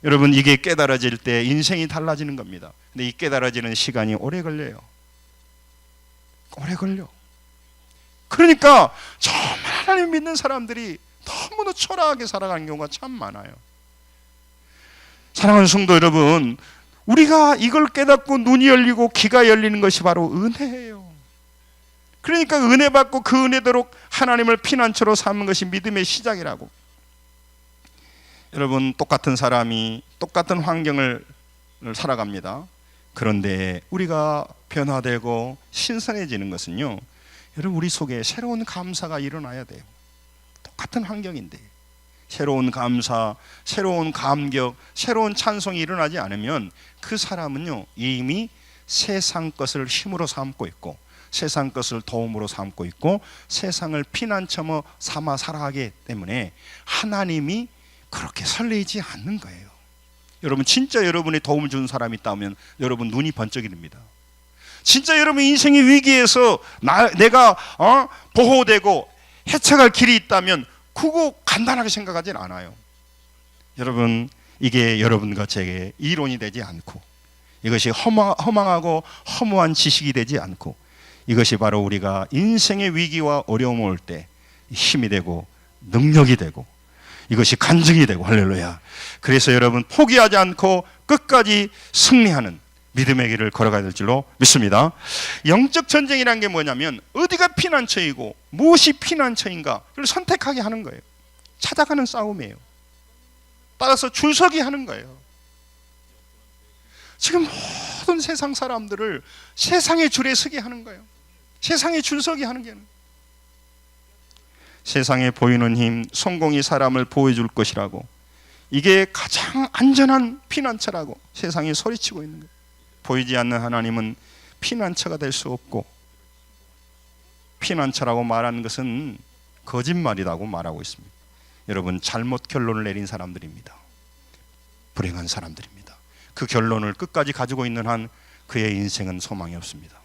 여러분, 이게 깨달아질 때 인생이 달라지는 겁니다. 근데 이 깨달아지는 시간이 오래 걸려요. 오래 걸려. 그러니까 정말 하나님 믿는 사람들이 너무나 초라하게 살아가는 경우가 참 많아요. 사랑하는 성도 여러분, 우리가 이걸 깨닫고 눈이 열리고 귀가 열리는 것이 바로 은혜예요. 그러니까 은혜 받고 그 은혜대로 하나님을 피난처로 삼는 것이 믿음의 시작이라고. 여러분, 똑같은 사람이 똑같은 환경을 살아갑니다. 그런데 우리가 변화되고 신선해지는 것은요, 여러분 우리 속에 새로운 감사가 일어나야 돼요. 똑같은 환경인데 새로운 감사, 새로운 감격, 새로운 찬송이 일어나지 않으면 그 사람은요 이미 세상 것을 힘으로 삼고 있고 세상 것을 도움으로 삼고 있고 세상을 피난처 삼아 살아가기 때문에 하나님이 그렇게 설레지 않는 거예요. 여러분 진짜 여러분의 도움을 주는 사람이 있다면 여러분 눈이 번쩍이 됩니다. 진짜 여러분 인생의 위기에서 내가 보호되고 헤쳐갈 길이 있다면 그거 간단하게 생각하진 않아요. 여러분 이게 여러분과 제게 이론이 되지 않고 이것이 허망하고 허무한 지식이 되지 않고 이것이 바로 우리가 인생의 위기와 어려움이 올 때 힘이 되고 능력이 되고 이것이 간증이 되고 할렐루야. 그래서 여러분 포기하지 않고 끝까지 승리하는 믿음의 길을 걸어가야 될 줄로 믿습니다. 영적 전쟁이란 게 뭐냐면 어디가 피난처이고 무엇이 피난처인가 를 선택하게 하는 거예요. 찾아가는 싸움이에요. 따라서 줄서기 하는 거예요. 지금 모든 세상 사람들을 세상의 줄에 서게 하는 거예요. 세상의 줄서기 하는 게 세상에 보이는 힘, 성공이 사람을 보호해줄 것이라고 이게 가장 안전한 피난처라고 세상에 소리치고 있는 거예요. 보이지 않는 하나님은 피난처가 될 수 없고 피난처라고 말하는 것은 거짓말이라고 말하고 있습니다. 여러분 잘못 결론을 내린 사람들입니다. 불행한 사람들입니다. 그 결론을 끝까지 가지고 있는 한 그의 인생은 소망이 없습니다.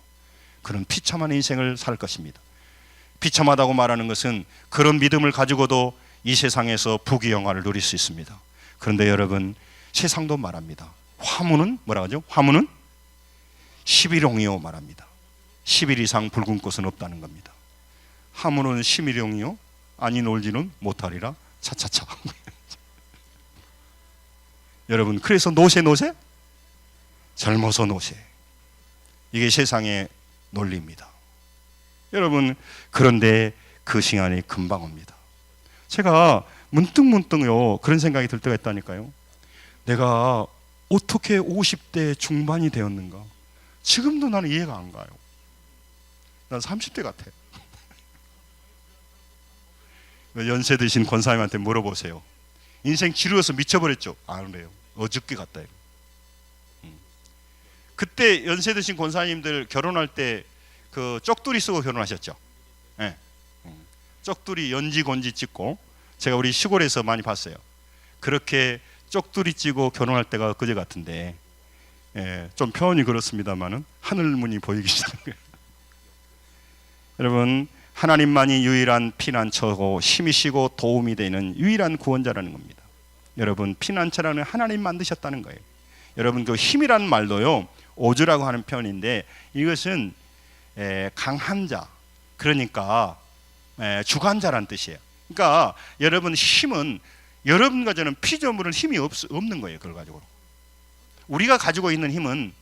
그는 비참한 인생을 살 것입니다. 비참하다고 말하는 것은 그런 믿음을 가지고도 이 세상에서 부귀영화를 누릴 수 있습니다. 그런데 여러분 세상도 말합니다. 화무는 뭐라고 하죠? 화무는 11홍이요 말합니다. 10일 이상 붉은 꽃은 없다는 겁니다. 화무는 11홍이요 아니 놀지는 못하리라 차차차. 여러분 그래서 노세 젊어서 노세 이게 세상의 논리입니다. 여러분 그런데 그 시간이 금방 옵니다. 제가 문득요 그런 생각이 들 때가 있다니까요. 내가 어떻게 50대 중반이 되었는가 지금도 나는 이해가 안 가요. 난 30대 같아. 연세 드신 권사님한테 물어보세요. 인생 지루해서 미쳐버렸죠? 안 그래요. 어저께 같다. 그때 연세 드신 권사님들 결혼할 때 그 쪽두리 쓰고 결혼하셨죠? 네. 쪽두리 연지 건지 찍고 제가 우리 시골에서 많이 봤어요. 그렇게 쪽두리 찍고 결혼할 때가 그제 같은데 좀 표현이 그렇습니다만은 하늘문이 보이기 시작한 거예요. 여러분 하나님만이 유일한 피난처고 힘이시고 도움이 되는 유일한 구원자라는 겁니다. 여러분 피난처라는 하나님 만드셨다는 거예요. 여러분 그 힘이라는 말도요 오주라고 하는 표현인데 이것은 강한 자 그러니까 주관자란 뜻이에요. 그러니까 여러분 힘은 여러분과 저는 피조물은 힘이 없는 거예요. 그걸 가지고 우리가 가지고 있는 힘은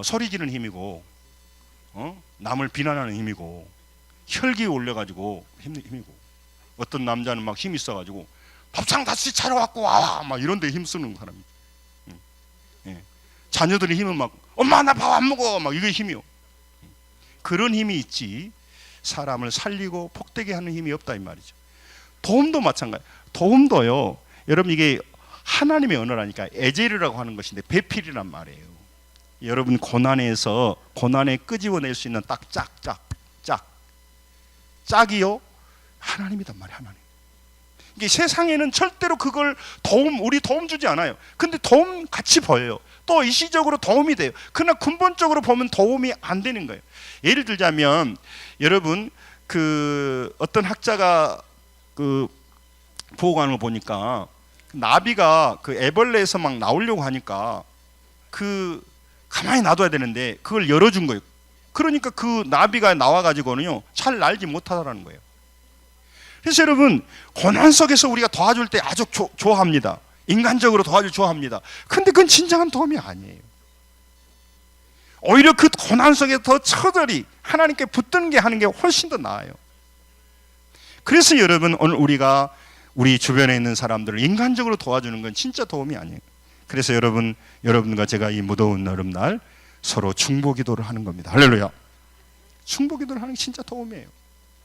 소리 지르는 힘이고 남을 비난하는 힘이고 혈기 올려가지고 힘이고 어떤 남자는 막 힘 있어가지고 밥상 다시 차려갖고 와 막 이런데 힘쓰는 사람이 자녀들의 힘은 막 엄마 나 밥 안 먹어 막 이게 힘이요. 그런 힘이 있지 사람을 살리고 복되게 하는 힘이 없다 이 말이죠. 도움도 마찬가지. 도움도요 여러분 이게 하나님의 언어라니까 에제르라고 하는 것인데 배필이란 말이에요. 여러분 고난에서 고난에 끄집어낼 수 있는 딱 짝이요 하나님이란 말이에요. 하나님. 이게 세상에는 절대로 그걸 우리 도움 주지 않아요. 근데 도움 같이 보여요. 또 일시적으로 도움이 돼요. 그러나 근본적으로 보면 도움이 안 되는 거예요. 예를 들자면 여러분 그 어떤 학자가 그 보고하는 거 보니까 나비가 그 애벌레에서 막 나오려고 하니까 그 가만히 놔둬야 되는데 그걸 열어준 거예요. 그러니까 그 나비가 나와가지고는요 잘 날지 못하다라는 거예요. 그래서 여러분 고난 속에서 우리가 도와줄 때 아주 좋아합니다. 인간적으로 도와줄 좋아합니다. 근데 그건 진정한 도움이 아니에요. 오히려 그 고난 속에 더 처절히 하나님께 붙드는 게 하는 게 훨씬 더 나아요. 그래서 여러분 오늘 우리가 우리 주변에 있는 사람들을 인간적으로 도와주는 건 진짜 도움이 아니에요. 그래서 여러분과 제가 이 무더운 여름날 서로 중보 기도를 하는 겁니다. 할렐루야. 중보 기도를 하는 게 진짜 도움이에요.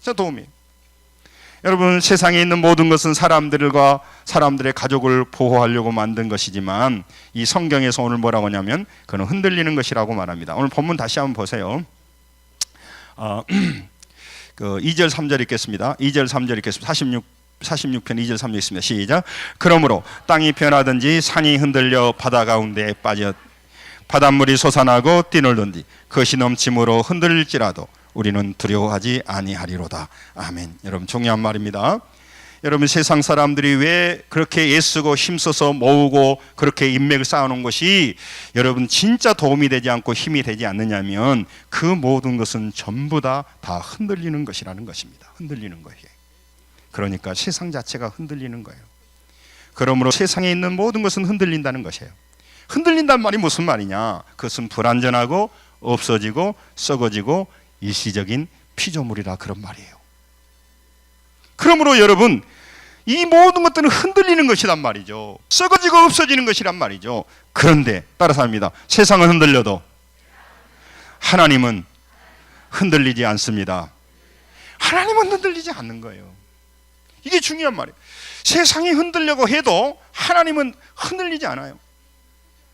진짜 도움이에요. 여러분, 세상에 있는 모든 것은 사람들과 사람들의 가족을 보호하려고 만든 것이지만 이 성경에서 오늘 뭐라고 하냐면 그는 흔들리는 것이라고 말합니다. 오늘 본문 다시 한번 보세요. 2절 3절 읽겠습니다. 2절 3절 읽겠습니다. 46편 2절 3절 읽습니다. 시작. 그러므로 땅이 변하든지 산이 흔들려 바다 가운데에 빠져 바닷물이 솟아나고 뛰놀든지 그것이 넘침으로 흔들릴지라도 우리는 두려워하지 아니하리로다. 아멘. 여러분, 중요한 말입니다. 여러분, 세상 사람들이 왜 그렇게 애쓰고 힘써서 모으고 그렇게 인맥을 쌓아놓은 것이 여러분 진짜 도움이 되지 않고 힘이 되지 않느냐면 그 모든 것은 전부 다 흔들리는 것이라는 것입니다. 흔들리는 거예요. 그러니까 세상 자체가 흔들리는 거예요. 그러므로 세상에 있는 모든 것은 흔들린다는 것이에요. 흔들린다는 말이 무슨 말이냐? 그것은 불완전하고 없어지고 썩어지고 일시적인 피조물이라 그런 말이에요. 그러므로 여러분, 이 모든 것들은 흔들리는 것이란 말이죠. 썩어지고 없어지는 것이란 말이죠. 그런데 따라서 합니다. 세상은 흔들려도 하나님은 흔들리지 않습니다. 하나님은 흔들리지 않는 거예요. 이게 중요한 말이에요. 세상이 흔들려고 해도 하나님은 흔들리지 않아요.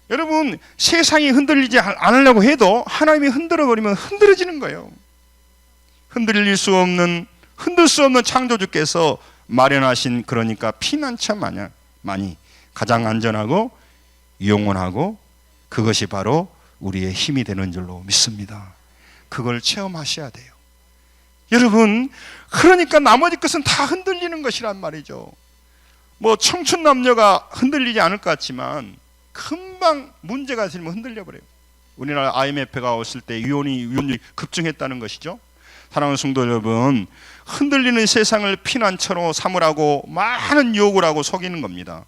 여러분, 세상이 흔들리지 않으려고 해도 하나님이 흔들어버리면 흔들어지는 거예요. 흔들 수 없는 창조주께서 마련하신, 그러니까 피난처만이 가장 안전하고 영원하고 그것이 바로 우리의 힘이 되는 줄로 믿습니다. 그걸 체험하셔야 돼요. 여러분, 그러니까 나머지 것은 다 흔들리는 것이란 말이죠. 뭐 청춘 남녀가 흔들리지 않을 것 같지만 금방 문제가 생기면 흔들려버려요. 우리나라 IMF가 왔을 때 위험이 급증했다는 것이죠. 사랑하는 성도 여러분, 흔들리는 세상을 피난처로 삼으라고 많은 유혹을 하고 속이는 겁니다.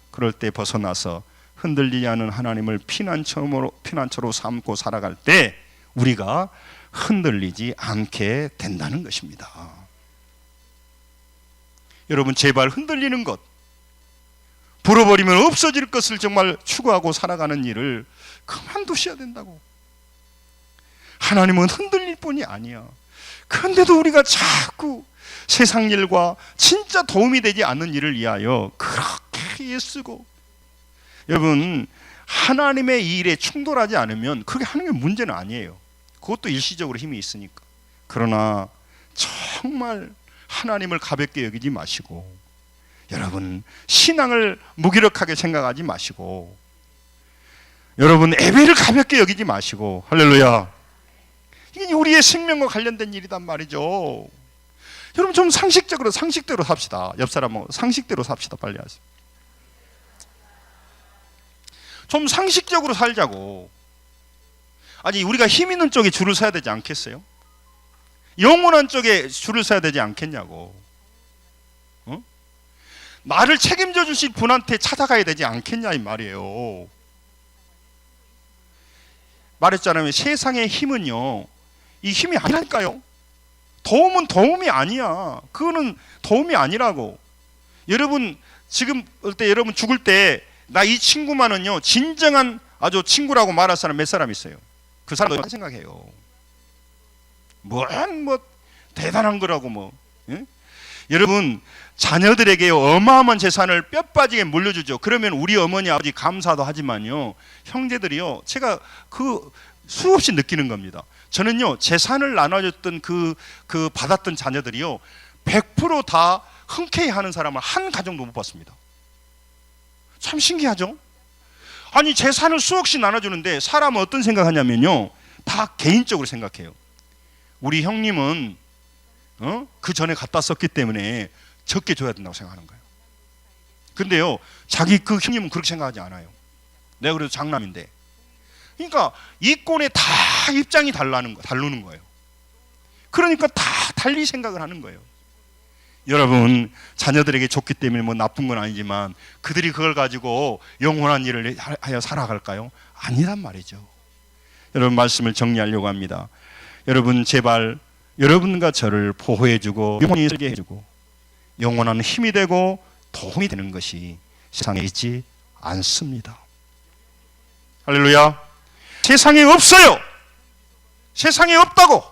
그럴 때 벗어나서 흔들리지 않은 하나님을 피난처로 삼고 살아갈 때 우리가 흔들리지 않게 된다는 것입니다. 여러분, 제발 흔들리는 것, 불어버리면 없어질 것을 정말 추구하고 살아가는 일을 그만두셔야 된다고. 하나님은 흔들릴 뿐이 아니야. 그런데도 우리가 자꾸 세상 일과 진짜 도움이 되지 않는 일을 위하여 그렇게 애쓰고, 여러분, 하나님의 일에 충돌하지 않으면 그게 하나님의 문제는 아니에요. 그것도 일시적으로 힘이 있으니까. 그러나 정말 하나님을 가볍게 여기지 마시고, 여러분, 신앙을 무기력하게 생각하지 마시고, 여러분, 예배를 가볍게 여기지 마시고, 할렐루야, 이게 우리의 생명과 관련된 일이단 말이죠. 여러분, 좀 상식대로 삽시다. 옆 사람하고 상식대로 삽시다. 빨리 하세요. 좀 상식적으로 살자고. 아니, 우리가 힘 있는 쪽에 줄을 서야 되지 않겠어요? 영원한 쪽에 줄을 서야 되지 않겠냐고. 나를 책임져 주실 분한테 찾아가야 되지 않겠냐 이 말이에요. 말했잖아요. 세상의 힘은요, 이 힘이 아니라니까요. 도움은 도움이 아니야. 그거는 도움이 아니라고. 여러분, 지금 때 여러분 죽을 때 나 이 친구만은요 진정한 아주 친구라고 말할 사람 몇 사람 있어요? 그 사람도 생각해요. 뭐 대단한 거라고 예? 여러분, 자녀들에게 어마어마한 재산을 뼈 빠지게 물려주죠. 그러면 우리 어머니 아버지 감사도 하지만요, 형제들이요, 제가 그 수없이 느끼는 겁니다. 저는요, 재산을 나눠줬던 그 받았던 자녀들이요 100% 다 흔쾌히 하는 사람을 한 가정도 못 봤습니다. 참 신기하죠? 아니, 재산을 수억씩 나눠주는데 사람은 어떤 생각하냐면요, 다 개인적으로 생각해요. 우리 형님은 그 전에 갖다 썼기 때문에 적게 줘야 된다고 생각하는 거예요. 근데요, 자기 그 형님은 그렇게 생각하지 않아요. 내가 그래도 장남인데. 그러니까 이권에 다 입장이 다르는 거예요. 그러니까 다 달리 생각을 하는 거예요. 여러분, 자녀들에게 줬기 때문에 뭐 나쁜 건 아니지만 그들이 그걸 가지고 영원한 일을 하여 살아갈까요? 아니란 말이죠. 여러분, 말씀을 정리하려고 합니다. 여러분, 제발 여러분과 저를 보호해주고 영원히 살게 해주고 영원한 힘이 되고 도움이 되는 것이 세상에 있지 않습니다. 할렐루야. 세상에 없어요. 세상에 없다고.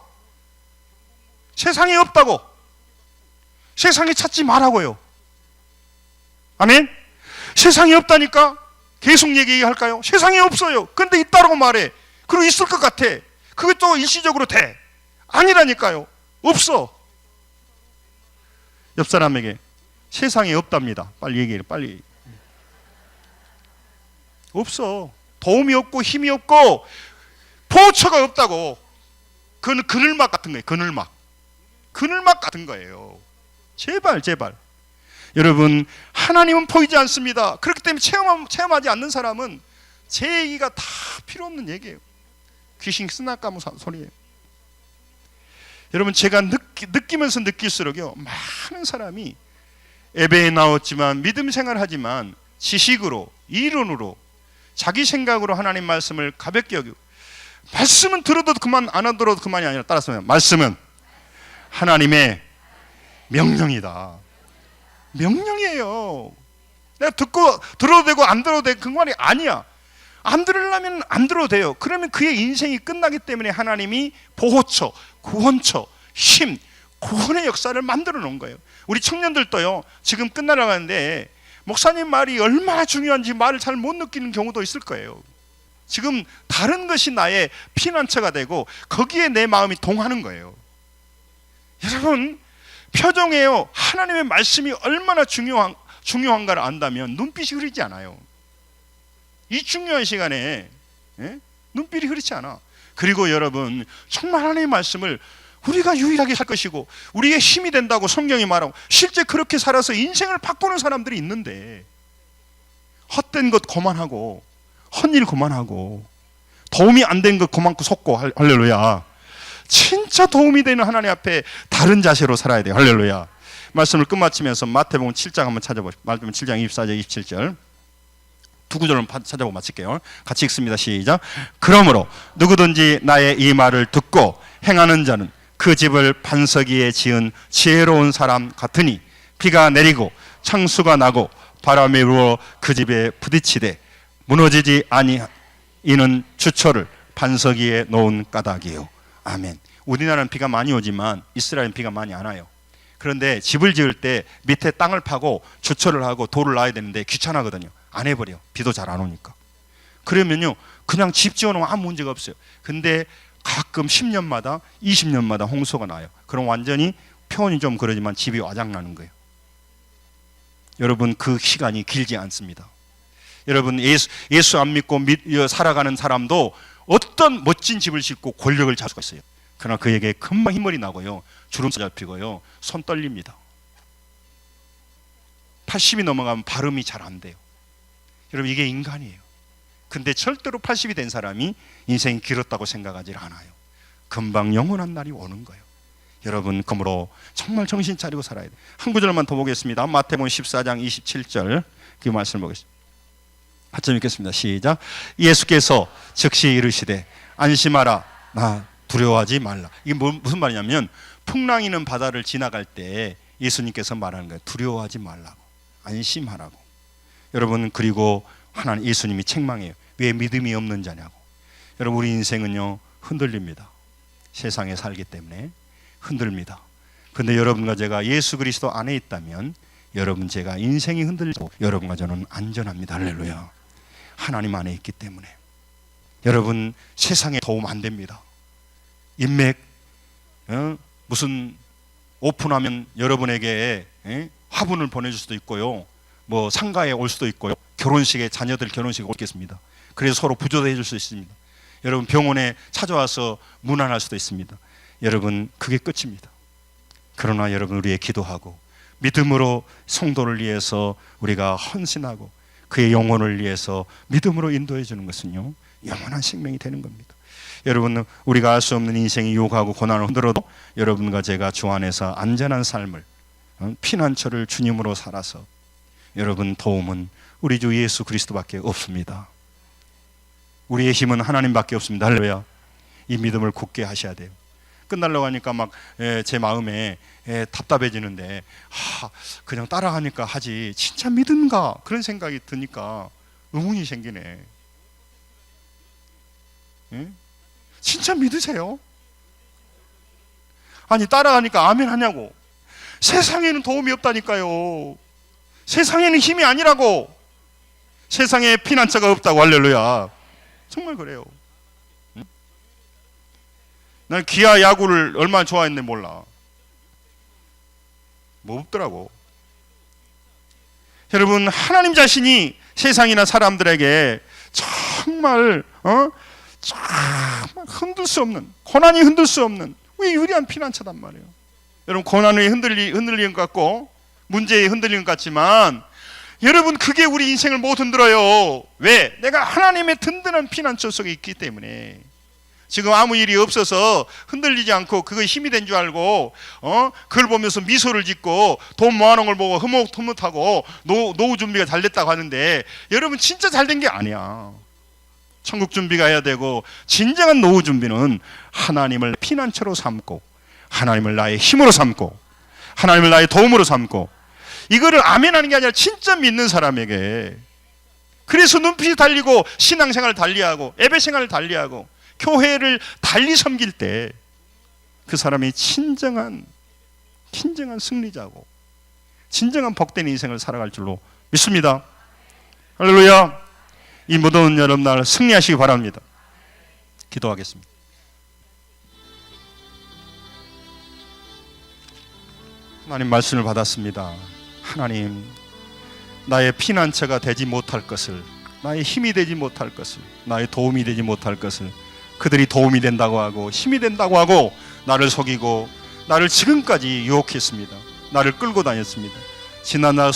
세상에 없다고. 세상에 찾지 말라고요. 아멘. 세상에 없다니까 계속 얘기할까요? 세상에 없어요. 근데 있다라고 말해. 그리고 있을 것 같아. 그게 또 일시적으로 돼. 아니라니까요. 없어. 옆 사람에게 세상에 없답니다. 빨리 얘기해. 빨리. 없어. 도움이 없고 힘이 없고 보초가 없다고. 그건 그늘막 같은 거예요. 그늘막. 그늘막 같은 거예요. 제발 제발. 여러분, 하나님은 보이지 않습니다. 그렇기 때문에 체험하지 않는 사람은 제 얘기가 다 필요 없는 얘기예요. 귀신 쓰나까무 소리예요. 여러분, 제가 느끼면서 느낄수록요, 많은 사람이 예배에 나왔지만 믿음 생활하지만 지식으로, 이론으로, 자기 생각으로 하나님 말씀을 가볍게 여기고, 말씀은 들어도 그만, 안 들어도 그만이 아니라, 따라서 말씀은 하나님의 명령이다. 명령이에요. 내가 들어도 되고 안 들어도 되고 그 말이 아니야. 안 들으려면 안 들어도 돼요. 그러면 그의 인생이 끝나기 때문에 하나님이 보호처, 구원처, 힘, 구원의 역사를 만들어 놓은 거예요. 우리 청년들도요, 지금 끝나려고 하는데 목사님 말이 얼마나 중요한지 말을 잘 못 느끼는 경우도 있을 거예요. 지금 다른 것이 나의 피난처가 되고 거기에 내 마음이 동하는 거예요. 여러분, 표정에요, 하나님의 말씀이 얼마나 중요한가를 안다면 눈빛이 흐리지 않아요. 이 중요한 시간에 눈빛이 흐리지 않아. 그리고 여러분, 정말 하나님의 말씀을 우리가 유일하게 할 것이고 우리의 힘이 된다고 성경이 말하고 실제 그렇게 살아서 인생을 바꾸는 사람들이 있는데, 헛된 것 그만하고 헛일 그만하고 도움이 안 된 것 그만큼 속고, 할렐루야. 진짜 도움이 되는 하나님 앞에 다른 자세로 살아야 돼요. 할렐루야. 말씀을 끝마치면서 마태복음 7장 한번 찾아보시죠. 마태복음 7장 24절 27절 두 구절만 찾아보고 마칠게요. 같이 읽습니다. 시작. 그러므로 누구든지 나의 이 말을 듣고 행하는 자는 그 집을 반석 위에 지은 지혜로운 사람 같으니 비가 내리고 창수가 나고 바람이 불어 그 집에 부딪히되 무너지지 아니하는 주초를 반석 위에 놓은 까닭이요. 아멘. 우리나라는 비가 많이 오지만 이스라엘은 비가 많이 안 와요. 그런데 집을 지을 때 밑에 땅을 파고 주초를 하고 돌을 놔야 되는데 귀찮아하거든요. 안 해버려. 비도 잘 안 오니까. 그러면요, 그냥 집 지어놓으면 아무 문제가 없어요. 근데 가끔 10년마다 20년마다 홍수가 나요. 그럼 완전히 표현이 좀 그러지만 집이 와장나는 거예요. 여러분, 그 시간이 길지 않습니다. 여러분, 예수 안 믿고 살아가는 사람도 어떤 멋진 집을 짓고 권력을 잡을 수가 있어요. 그러나 그에게 금방 흰머리 나고요, 주름살 잡히고요, 손 떨립니다. 80이 넘어가면 발음이 잘 안 돼요. 여러분, 이게 인간이에요. 근데 절대로 80이 된 사람이 인생이 길었다고 생각하지 않아요. 금방 영원한 날이 오는 거예요. 여러분, 그러므로 정말 정신 차리고 살아야 돼요. 한 구절만 더 보겠습니다. 마태복음 14장 27절 그 말씀을 보겠습니다. 같이 읽겠습니다. 시작. 예수께서 즉시 이르시되 안심하라, 나 두려워하지 말라. 이게 무슨 말이냐면, 풍랑이는 바다를 지나갈 때 예수님께서 말하는 거예요. 두려워하지 말라고, 안심하라고. 여러분, 그리고 하나님 예수님이 책망해요. 왜 믿음이 없는 자냐고. 여러분, 우리 인생은요, 흔들립니다. 세상에 살기 때문에 흔들립니다. 근데 여러분과 제가 예수 그리스도 안에 있다면 여러분, 제가 인생이 흔들리고 여러분과 저는 안전합니다. 할렐루야. 하나님 안에 있기 때문에. 여러분, 세상에 도움 안 됩니다. 인맥 무슨 오픈하면 여러분에게 화분을 보내줄 수도 있고요, 뭐 상가에 올 수도 있고요, 결혼식에 자녀들 결혼식에 오겠습니다. 그래서 서로 부조도 해줄 수 있습니다. 여러분, 병원에 찾아와서 문안할 수도 있습니다. 여러분, 그게 끝입니다. 그러나 여러분, 우리의 기도하고 믿음으로 성도를 위해서 우리가 헌신하고 그의 영혼을 위해서 믿음으로 인도해 주는 것은요, 영원한 생명이 되는 겁니다. 여러분, 우리가 알 수 없는 인생이 유혹하고 고난을 흔들어도 여러분과 제가 주 안에서 안전한 삶을, 피난처를 주님으로 살아서 여러분, 도움은 우리 주 예수 그리스도밖에 없습니다. 우리의 힘은 하나님밖에 없습니다. 할렐루야. 이 믿음을 굳게 하셔야 돼요. 끝나려고 하니까 막 제 마음에 답답해지는데, 그냥 따라하니까 하지 진짜 믿은가, 그런 생각이 드니까 의문이 생기네. 예? 진짜 믿으세요? 아니 따라가니까 아멘 하냐고. 세상에는 도움이 없다니까요. 세상에는 힘이 아니라고. 세상에 피난처가 없다고. 할렐루야. 정말 그래요. 응? 난 기아 야구를 얼마나 좋아했는지 몰라. 뭐 없더라고. 여러분, 하나님 자신이 세상이나 사람들에게 정말 정말 흔들 수 없는, 고난이 흔들 수 없는 우리 유리한 피난처단 말이에요. 여러분, 고난이 흔들리는 것 같고 문제에 흔들리는 것 같지만 여러분, 그게 우리 인생을 못 흔들어요. 왜? 내가 하나님의 든든한 피난처 속에 있기 때문에. 지금 아무 일이 없어서 흔들리지 않고 그거 힘이 된 줄 알고 그걸 보면서 미소를 짓고 돈 모아놓은 걸 보고 흐뭇하고 노후 준비가 잘 됐다고 하는데, 여러분 진짜 잘 된 게 아니야. 천국 준비가 해야 되고, 진정한 노후 준비는 하나님을 피난처로 삼고, 하나님을 나의 힘으로 삼고, 하나님을 나의 도움으로 삼고, 이거를 아멘하는 게 아니라 진짜 믿는 사람에게. 그래서 눈빛이 달리고 신앙생활을 달리하고 예배생활을 달리하고 교회를 달리 섬길 때 그 사람이 진정한 승리자고 진정한 복된 인생을 살아갈 줄로 믿습니다. 할렐루야. 이 무더운 여름날 승리하시기 바랍니다. 기도하겠습니다. 하나님 말씀을 받았습니다. 하나님, 나의 피난처가 되지 못할 것을, 나의 힘이 되지 못할 것을, 나의 도움이 되지 못할 것을 그들이 도움이 된다고 하고 힘이 된다고 하고 나를 속이고 나를 지금까지 유혹했습니다. 나를 끌고 다녔습니다. 지난 날